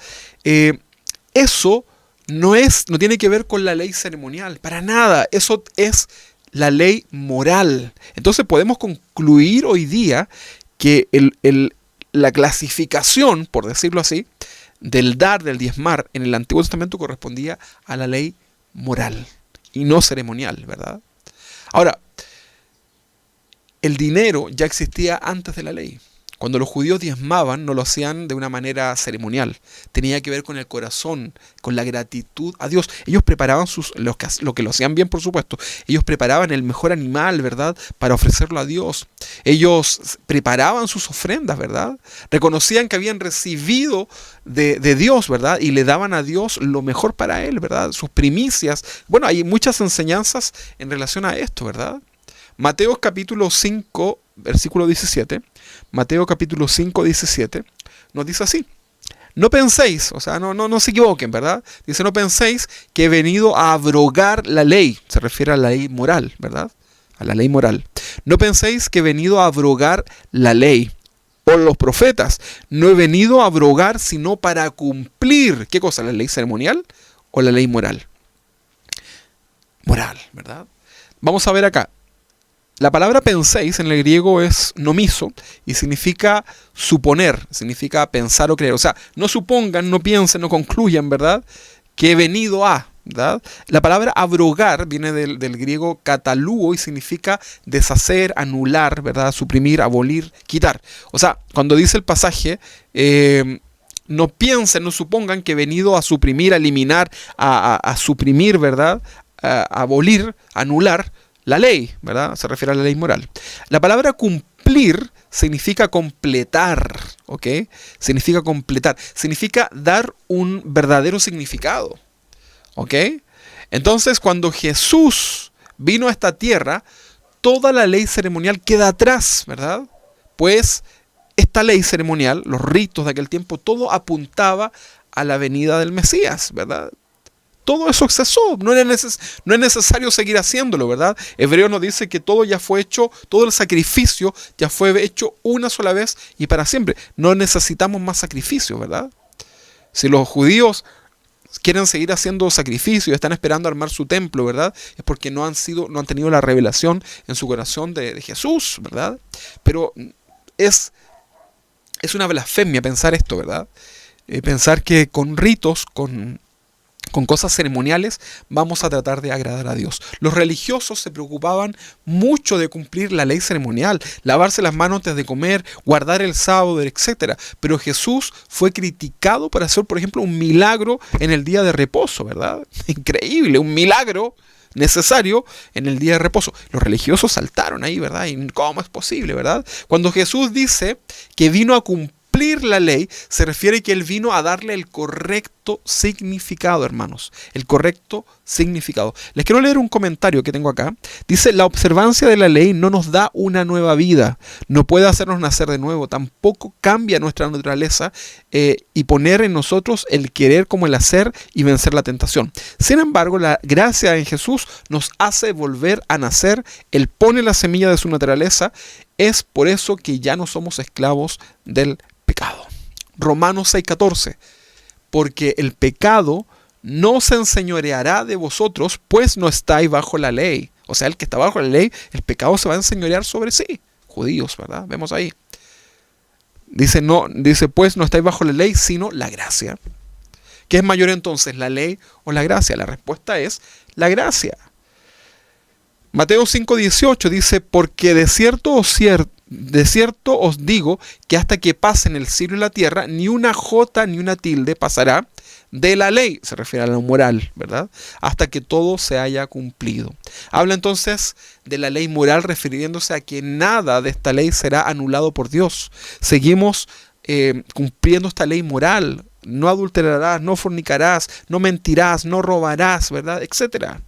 Eso no tiene que ver con la ley ceremonial, para nada. Eso es la ley moral. Entonces podemos concluir hoy día que la clasificación, por decirlo así, del diezmar en el Antiguo Testamento correspondía a la ley moral y no ceremonial, ¿verdad? Ahora, el dinero ya existía antes de la ley. Cuando los judíos diezmaban, no lo hacían de una manera ceremonial. Tenía que ver con el corazón, con la gratitud a Dios. Ellos preparaban lo que lo hacían bien, por supuesto. Ellos preparaban el mejor animal, ¿verdad?, para ofrecerlo a Dios. Ellos preparaban sus ofrendas, ¿verdad? Reconocían que habían recibido de Dios, ¿verdad? Y le daban a Dios lo mejor para Él, ¿verdad? Sus primicias. Bueno, hay muchas enseñanzas en relación a esto, ¿verdad? Mateo capítulo 5, versículo 17. Mateo capítulo 5, 17. Nos dice así. No penséis, o sea, no se equivoquen, ¿verdad? Dice, no penséis que he venido a abrogar la ley. Se refiere a la ley moral, ¿verdad? A la ley moral. No penséis que he venido a abrogar la ley o los profetas. No he venido a abrogar, sino para cumplir. ¿Qué cosa? ¿La ley ceremonial o la ley moral? Moral, ¿verdad? Vamos a ver acá. La palabra penséis en el griego es nomiso y significa suponer, significa pensar o creer. O sea, no supongan, no piensen, no concluyan, ¿verdad?, que he venido a, ¿verdad? La palabra abrogar viene del griego katalúo y significa deshacer, anular, ¿verdad?, suprimir, abolir, quitar. O sea, cuando dice el pasaje, no piensen, no supongan que he venido a suprimir, a eliminar, a suprimir, ¿verdad?, a abolir, anular la ley, ¿verdad? Se refiere a la ley moral. La palabra cumplir significa completar, ¿ok? Significa completar, significa dar un verdadero significado, ¿ok? Entonces, cuando Jesús vino a esta tierra, toda la ley ceremonial queda atrás, ¿verdad? Pues esta ley ceremonial, los ritos de aquel tiempo, todo apuntaba a la venida del Mesías, ¿verdad? Todo eso cesó, no es necesario seguir haciéndolo, ¿verdad? Hebreo nos dice que todo ya fue hecho, todo el sacrificio ya fue hecho una sola vez y para siempre. No necesitamos más sacrificios, ¿verdad? Si los judíos quieren seguir haciendo sacrificios y están esperando armar su templo, ¿verdad?, es porque no han tenido la revelación en su corazón de Jesús, ¿verdad? Pero es una blasfemia pensar esto, ¿verdad? Pensar que con ritos, con con cosas ceremoniales, vamos a tratar de agradar a Dios. Los religiosos se preocupaban mucho de cumplir la ley ceremonial, lavarse las manos antes de comer, guardar el sábado, etc. Pero Jesús fue criticado por hacer, por ejemplo, un milagro en el día de reposo, ¿verdad? Increíble, un milagro necesario en el día de reposo. Los religiosos saltaron ahí, ¿verdad? ¿Y cómo es posible, verdad? Cuando Jesús dice que vino a cumplir la ley, se refiere que Él vino a darle el correcto significado, hermanos. El correcto significado. Les quiero leer un comentario que tengo acá. Dice: la observancia de la ley no nos da una nueva vida, no puede hacernos nacer de nuevo, tampoco cambia nuestra naturaleza y poner en nosotros el querer como el hacer y vencer la tentación. Sin embargo, la gracia en Jesús nos hace volver a nacer. Él pone la semilla de su naturaleza. Es por eso que ya no somos esclavos del pecado. Romanos 6:14. Porque el pecado no se enseñoreará de vosotros, pues no estáis bajo la ley. O sea, el que está bajo la ley, el pecado se va a enseñorear sobre sí. Judíos, ¿verdad? Vemos ahí. Dice, pues no estáis bajo la ley, sino la gracia. ¿Qué es mayor entonces, la ley o la gracia? La respuesta es la gracia. Mateo 5:18 dice: porque de cierto os digo que hasta que pasen el cielo y la tierra, ni una jota ni una tilde pasará de la ley, se refiere a lo moral, ¿verdad? Hasta que todo se haya cumplido. Habla entonces de la ley moral, refiriéndose a que nada de esta ley será anulado por Dios. Seguimos cumpliendo esta ley moral: no adulterarás, no fornicarás, no mentirás, no robarás, ¿verdad? Etcétera.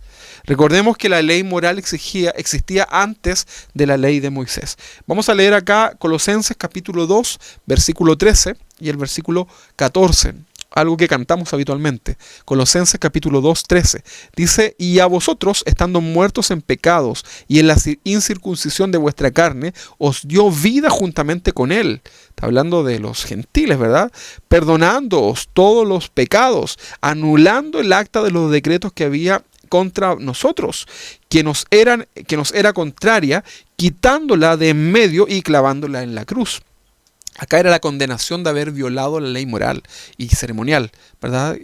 Recordemos que la ley moral existía antes de la ley de Moisés. Vamos a leer acá Colosenses capítulo 2, versículo 13 y el versículo 14. Algo que cantamos habitualmente. Colosenses capítulo 2, 13. Dice: y a vosotros, estando muertos en pecados y en la incircuncisión de vuestra carne, os dio vida juntamente con él. Está hablando de los gentiles, ¿verdad? Perdonándoos todos los pecados, anulando el acta de los decretos que había contra nosotros, que nos era contraria, quitándola de en medio y clavándola en la cruz. Acá era la condenación de haber violado la ley moral y ceremonial, ¿verdad?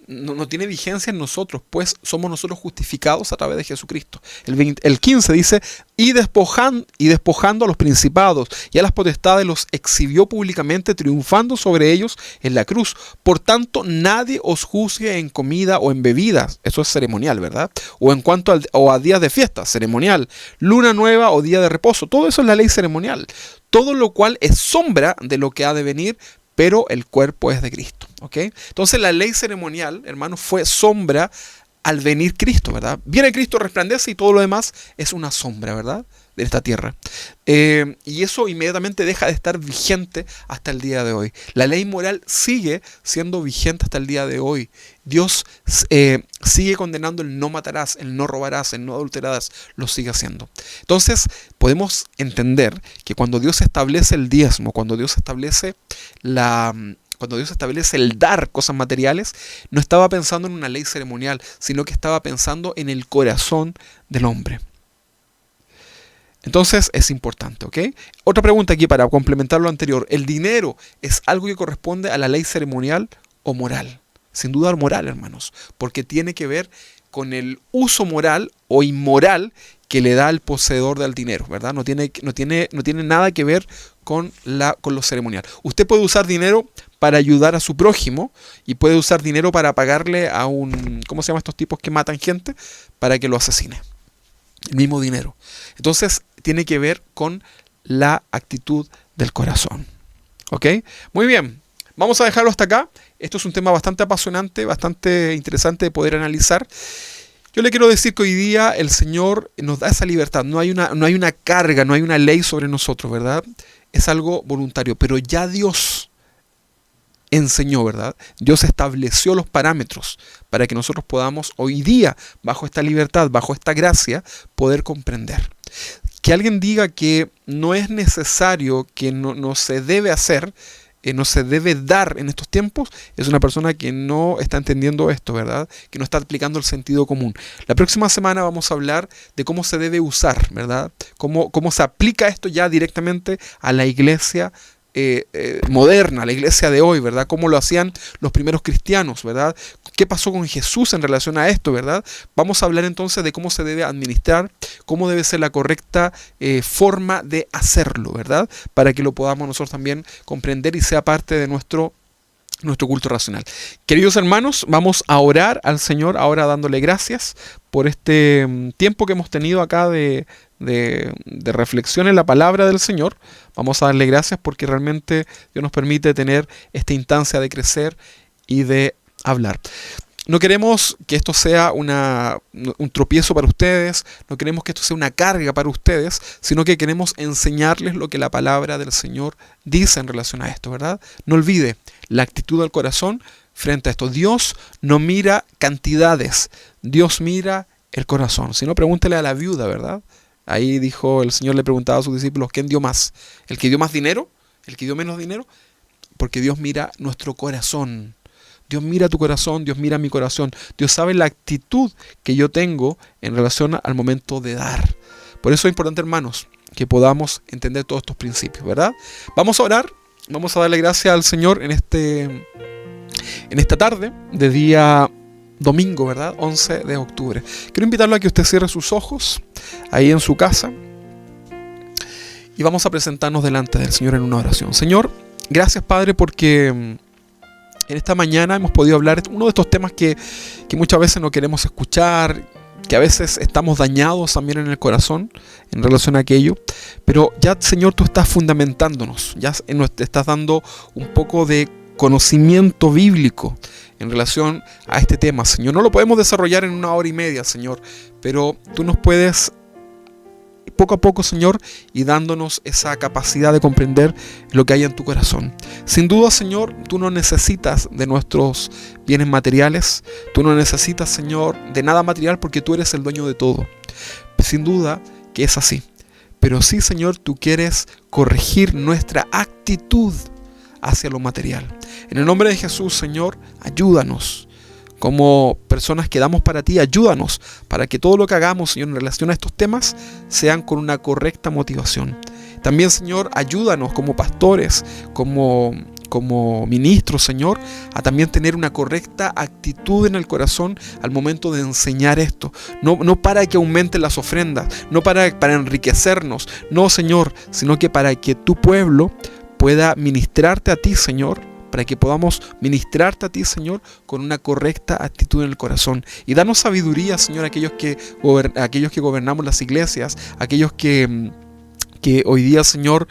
No tiene vigencia en nosotros, pues somos nosotros justificados a través de Jesucristo. El 15 dice: y despojando a los principados y a las potestades, los exhibió públicamente, triunfando sobre ellos en la cruz. Por tanto, nadie os juzgue en comida o en bebidas, eso es ceremonial, ¿verdad? O en cuanto a días de fiesta, ceremonial, luna nueva o día de reposo, todo eso es la ley ceremonial. Todo lo cual es sombra de lo que ha de venir, pero el cuerpo es de Cristo. ¿Ok? Entonces la ley ceremonial, hermanos, fue sombra al venir Cristo, ¿verdad? Viene Cristo, resplandece y todo lo demás es una sombra, ¿verdad? De esta tierra. Y eso inmediatamente deja de estar vigente hasta el día de hoy. La ley moral sigue siendo vigente hasta el día de hoy. Dios sigue condenando el no matarás, el no robarás, el no adulterarás, lo sigue haciendo. Entonces podemos entender que cuando Dios establece el diezmo, cuando Dios establece el dar cosas materiales, no estaba pensando en una ley ceremonial, sino que estaba pensando en el corazón del hombre. Entonces es importante, ¿ok? Otra pregunta aquí para complementar lo anterior. ¿El dinero es algo que corresponde a la ley ceremonial o moral? Sin duda moral, hermanos, porque tiene que ver con el uso moral o inmoral que le da al poseedor del dinero, ¿verdad? No tiene nada que ver con lo ceremonial. Usted puede usar dinero para ayudar a su prójimo y puede usar dinero para pagarle a ¿cómo se llama estos tipos que matan gente? Para que lo asesine. El mismo dinero. Entonces tiene que ver con la actitud del corazón. ¿Ok? Muy bien. Vamos a dejarlo hasta acá. Esto es un tema bastante apasionante, bastante interesante de poder analizar. Yo le quiero decir que hoy día el Señor nos da esa libertad. No hay una carga, no hay una ley sobre nosotros, ¿verdad? Es algo voluntario. Pero ya Dios enseñó, ¿verdad? Dios estableció los parámetros para que nosotros podamos hoy día, bajo esta libertad, bajo esta gracia, poder comprender. Que alguien diga que no es necesario, que no se debe hacer, no se debe dar en estos tiempos, es una persona que no está entendiendo esto, ¿verdad? Que no está aplicando el sentido común. La próxima semana vamos a hablar de cómo se debe usar, ¿verdad? Cómo se aplica esto ya directamente a la iglesia moderna, la iglesia de hoy, ¿verdad? Cómo lo hacían los primeros cristianos, ¿verdad? ¿Qué pasó con Jesús en relación a esto, ¿verdad? Vamos a hablar entonces de cómo se debe administrar, cómo debe ser la correcta forma de hacerlo, ¿verdad? Para que lo podamos nosotros también comprender y sea parte de nuestro culto racional. Queridos hermanos, vamos a orar al Señor ahora dándole gracias por este tiempo que hemos tenido acá de reflexión en la palabra del Señor. Vamos a darle gracias porque realmente Dios nos permite tener esta instancia de crecer y de hablar. No queremos que esto sea un tropiezo para ustedes, no queremos que esto sea una carga para ustedes, sino que queremos enseñarles lo que la palabra del Señor dice en relación a esto, ¿verdad? No olvide la actitud del corazón frente a esto. Dios no mira cantidades, Dios mira el corazón. Si no, pregúntele a la viuda, ¿verdad? Ahí dijo, el Señor le preguntaba a sus discípulos, ¿quién dio más? ¿El que dio más dinero? ¿El que dio menos dinero? Porque Dios mira nuestro corazón. Dios mira tu corazón, Dios mira mi corazón. Dios sabe la actitud que yo tengo en relación al momento de dar. Por eso es importante, hermanos, que podamos entender todos estos principios, ¿verdad? Vamos a orar, vamos a darle gracias al Señor en esta tarde de día domingo, ¿verdad? 11 de octubre. Quiero invitarlo a que usted cierre sus ojos ahí en su casa y vamos a presentarnos delante del Señor en una oración. Señor, gracias, Padre, porque en esta mañana hemos podido hablar de uno de estos temas que muchas veces no queremos escuchar, que a veces estamos dañados también en el corazón en relación a aquello, pero ya, Señor, tú estás fundamentándonos, ya te estás dando un poco de conocimiento bíblico en relación a este tema, Señor. No lo podemos desarrollar en 1 hora y media, Señor, pero tú nos puedes poco a poco, Señor, y dándonos esa capacidad de comprender lo que hay en tu corazón. Sin duda, Señor, tú no necesitas de nuestros bienes materiales, tú no necesitas, Señor, de nada material porque tú eres el dueño de todo. Sin duda que es así, pero sí, Señor, tú quieres corregir nuestra actitud hacia lo material. En el nombre de Jesús, Señor, ayúdanos. Como personas que damos para ti, ayúdanos para que todo lo que hagamos, Señor, en relación a estos temas, sean con una correcta motivación. También, Señor, ayúdanos como pastores, como ministros, Señor, a también tener una correcta actitud en el corazón al momento de enseñar esto. No para que aumenten las ofrendas, no para enriquecernos, no, Señor, sino que para que tu pueblo pueda ministrarte a ti, Señor, para que podamos ministrarte a ti, Señor, con una correcta actitud en el corazón. Y danos sabiduría, Señor, a aquellos que gobernamos las iglesias, aquellos que hoy día, Señor,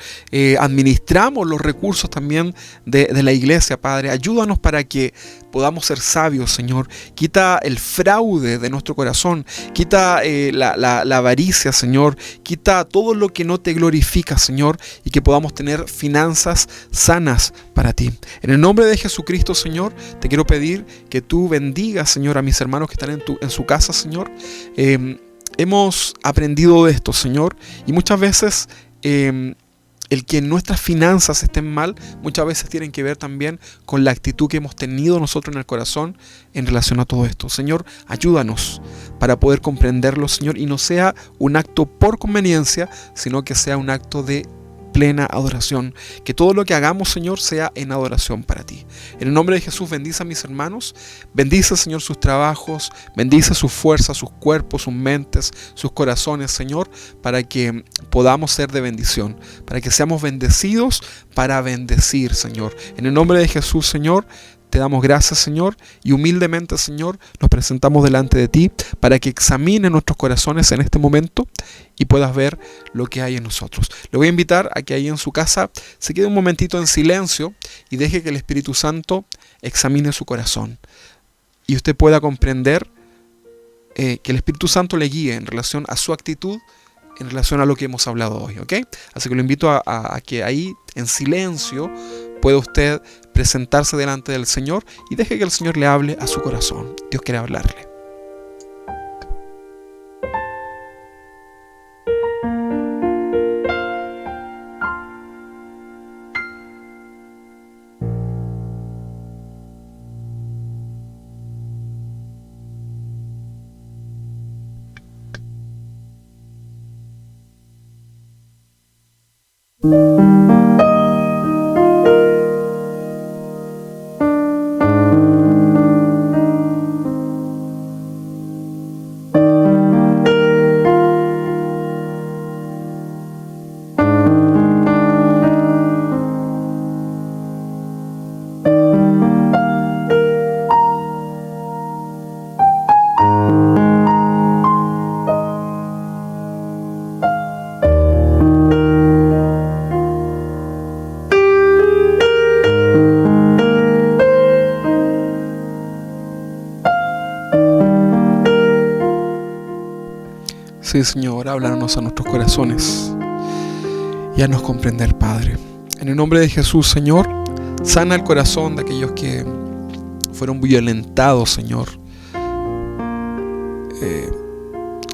administramos los recursos también de la iglesia, Padre. Ayúdanos para que podamos ser sabios, Señor. Quita el fraude de nuestro corazón. Quita la avaricia, Señor. Quita todo lo que no te glorifica, Señor. Y que podamos tener finanzas sanas para ti. En el nombre de Jesucristo, Señor, te quiero pedir que tú bendigas, Señor, a mis hermanos que están en su casa, Señor. Hemos aprendido de esto, Señor, y muchas veces el que nuestras finanzas estén mal, muchas veces tienen que ver también con la actitud que hemos tenido nosotros en el corazón en relación a todo esto. Señor, ayúdanos para poder comprenderlo, Señor, y no sea un acto por conveniencia, sino que sea un acto de plena adoración. Que todo lo que hagamos, Señor, sea en adoración para ti. En el nombre de Jesús, bendice a mis hermanos, bendice, Señor, sus trabajos, bendice sus fuerzas, sus cuerpos, sus mentes, sus corazones, Señor, para que podamos ser de bendición, para que seamos bendecidos para bendecir, Señor. En el nombre de Jesús, Señor, te damos gracias, Señor, y humildemente, Señor, nos presentamos delante de ti para que examine nuestros corazones en este momento y puedas ver lo que hay en nosotros. Le voy a invitar a que ahí en su casa se quede un momentito en silencio y deje que el Espíritu Santo examine su corazón y usted pueda comprender que el Espíritu Santo le guíe en relación a su actitud, en relación a lo que hemos hablado hoy, ¿ok? Así que lo invito a que ahí en silencio pueda usted presentarse delante del Señor y deje que el Señor le hable a su corazón. Dios quiere hablarle. Sí, Señor, háblanos a nuestros corazones y haznos comprender, Padre. En el nombre de Jesús, Señor, sana el corazón de aquellos que fueron violentados, Señor,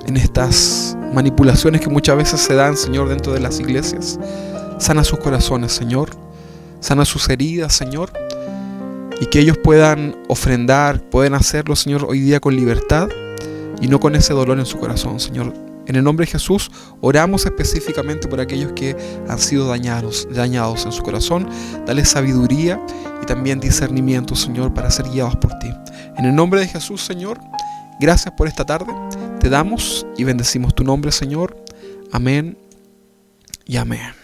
en estas manipulaciones que muchas veces se dan, Señor, dentro de las iglesias. Sana sus corazones, Señor. Sana sus heridas, Señor. Y que ellos puedan ofrendar, pueden hacerlo, Señor, hoy día con libertad y no con ese dolor en su corazón, Señor. En el nombre de Jesús, oramos específicamente por aquellos que han sido dañados en su corazón. Dale sabiduría y también discernimiento, Señor, para ser guiados por ti. En el nombre de Jesús, Señor, gracias por esta tarde. Te damos y bendecimos tu nombre, Señor. Amén y amén.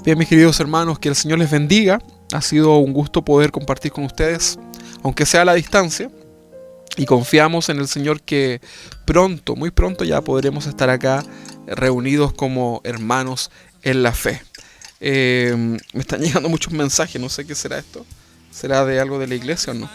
Bien, mis queridos hermanos, que el Señor les bendiga. Ha sido un gusto poder compartir con ustedes, aunque sea a la distancia. Y confiamos en el Señor que pronto, muy pronto ya podremos estar acá reunidos como hermanos en la fe. Me están llegando muchos mensajes, no sé qué será esto. ¿Será de algo de la iglesia o no?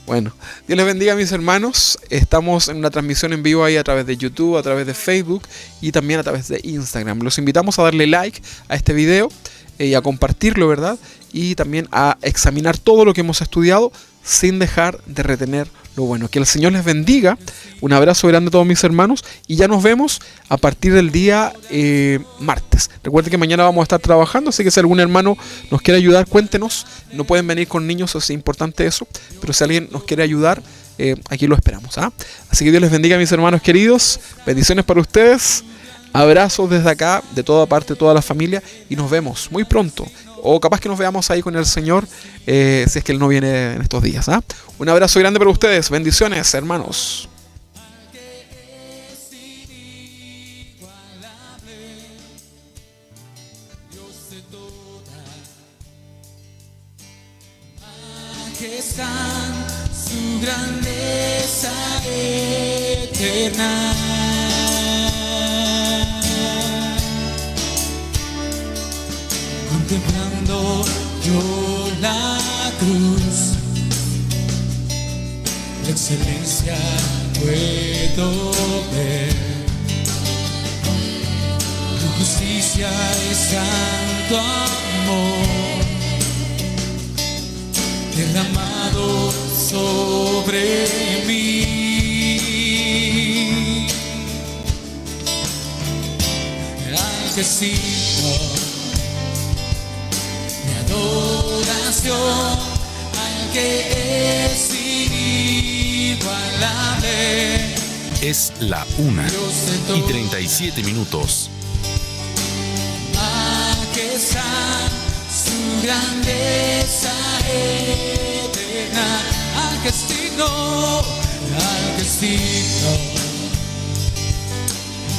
Bueno, Dios les bendiga, mis hermanos. Estamos en una transmisión en vivo ahí a través de YouTube, a través de Facebook y también a través de Instagram. Los invitamos a darle like a este video y a compartirlo, ¿verdad? Y también a examinar todo lo que hemos estudiado sin dejar de retener lo bueno. Que el Señor les bendiga. Un abrazo grande a todos mis hermanos y ya nos vemos a partir del día martes. Recuerden que mañana vamos a estar trabajando, así que si algún hermano nos quiere ayudar, cuéntenos. No pueden venir con niños, es importante eso, pero si alguien nos quiere ayudar, aquí lo esperamos, ¿ah? Así que Dios les bendiga, mis hermanos queridos. Bendiciones para ustedes. Abrazos desde acá, de toda parte, toda la familia, y nos vemos muy pronto. O capaz que nos veamos ahí con el Señor, si es que Él no viene en estos días, ¿ah? Un abrazo grande para ustedes. Bendiciones, hermanos. Su grandeza eterna. Contemplando yo la cruz, la excelencia puedo ver. Tu justicia es santo amor, derramado sobre mí. Al que sigo mi adoración, al que es inigualable. Es la 1:37. Majestad, su grandeza eterna. Al que es digno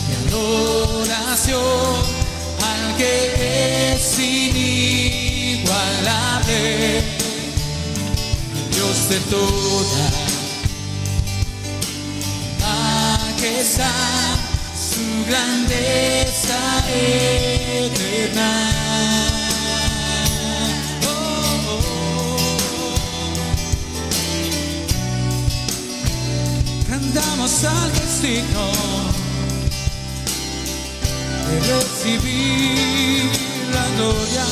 mi adoración, al que es inigualable, Dios de toda majestad, su grandeza eterna. Cantamos al destino de recibir la gloria.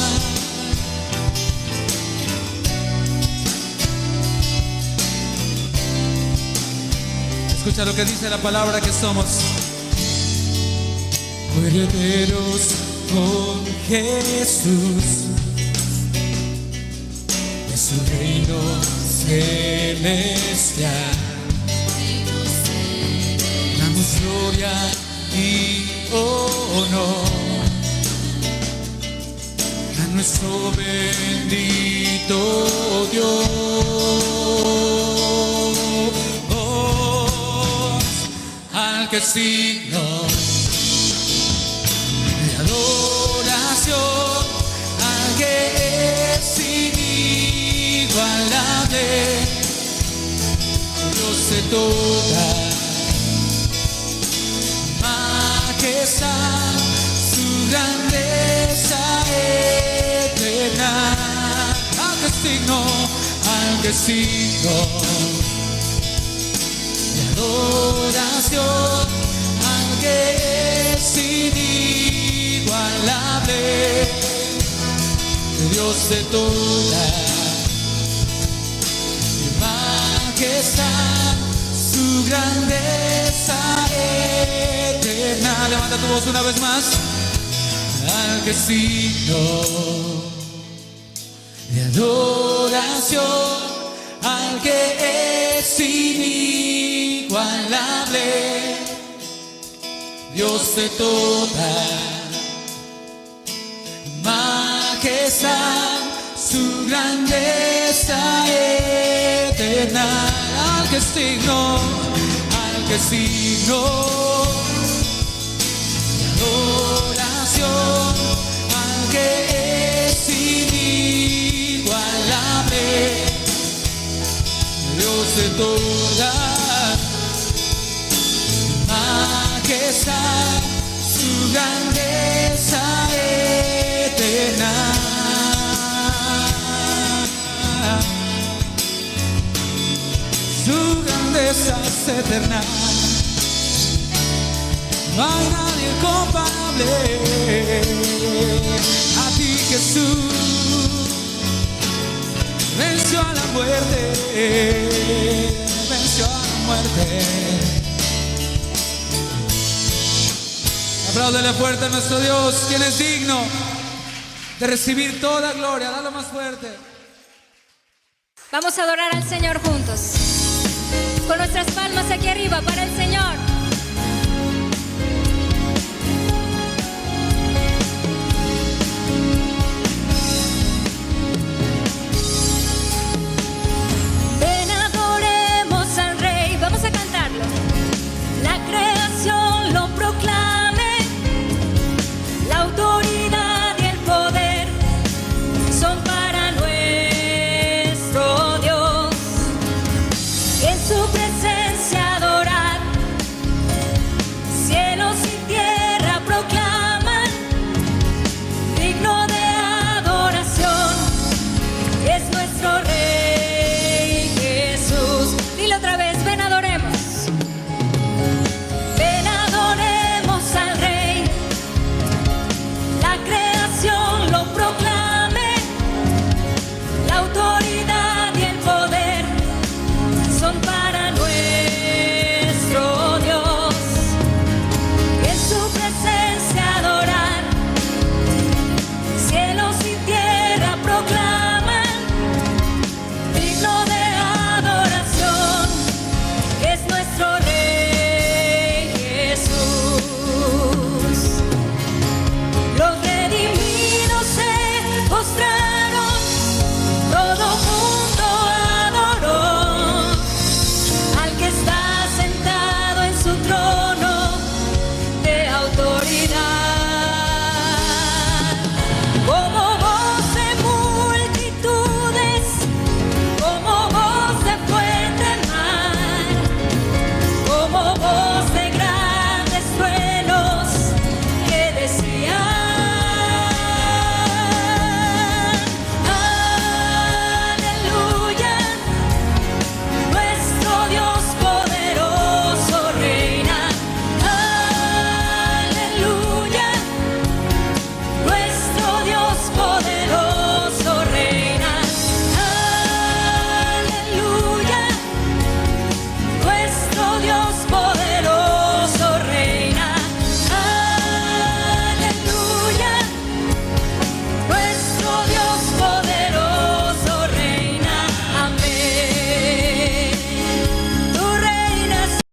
Escucha lo que dice la palabra que somos. Herederos con Jesús de su reino celestial. Damos gloria y honor a nuestro bendito Dios, al que es digno de adoración, al que es inigualable, Dios de toda majestad, su grandeza eterna. Al que es digno adoración al que es inigualable, Dios de toda majestad, su grandeza eterna. Levanta tu voz una vez más. Al que es digno de adoración, al que es inigualable, Dios de toda majestad, su grandeza eterna. Al que es digno de adoración, al que es inigualable, Dios de toda majestad, su grandeza eterna. Su grandeza es eterna. No hay nadie comparable a ti, Jesús. Venció a la muerte, venció a la muerte. Apláudele fuerte a nuestro Dios, quien es digno de recibir toda gloria. Dale más fuerte. Vamos a adorar al Señor juntos. Con nuestras palmas aquí arriba para el Señor.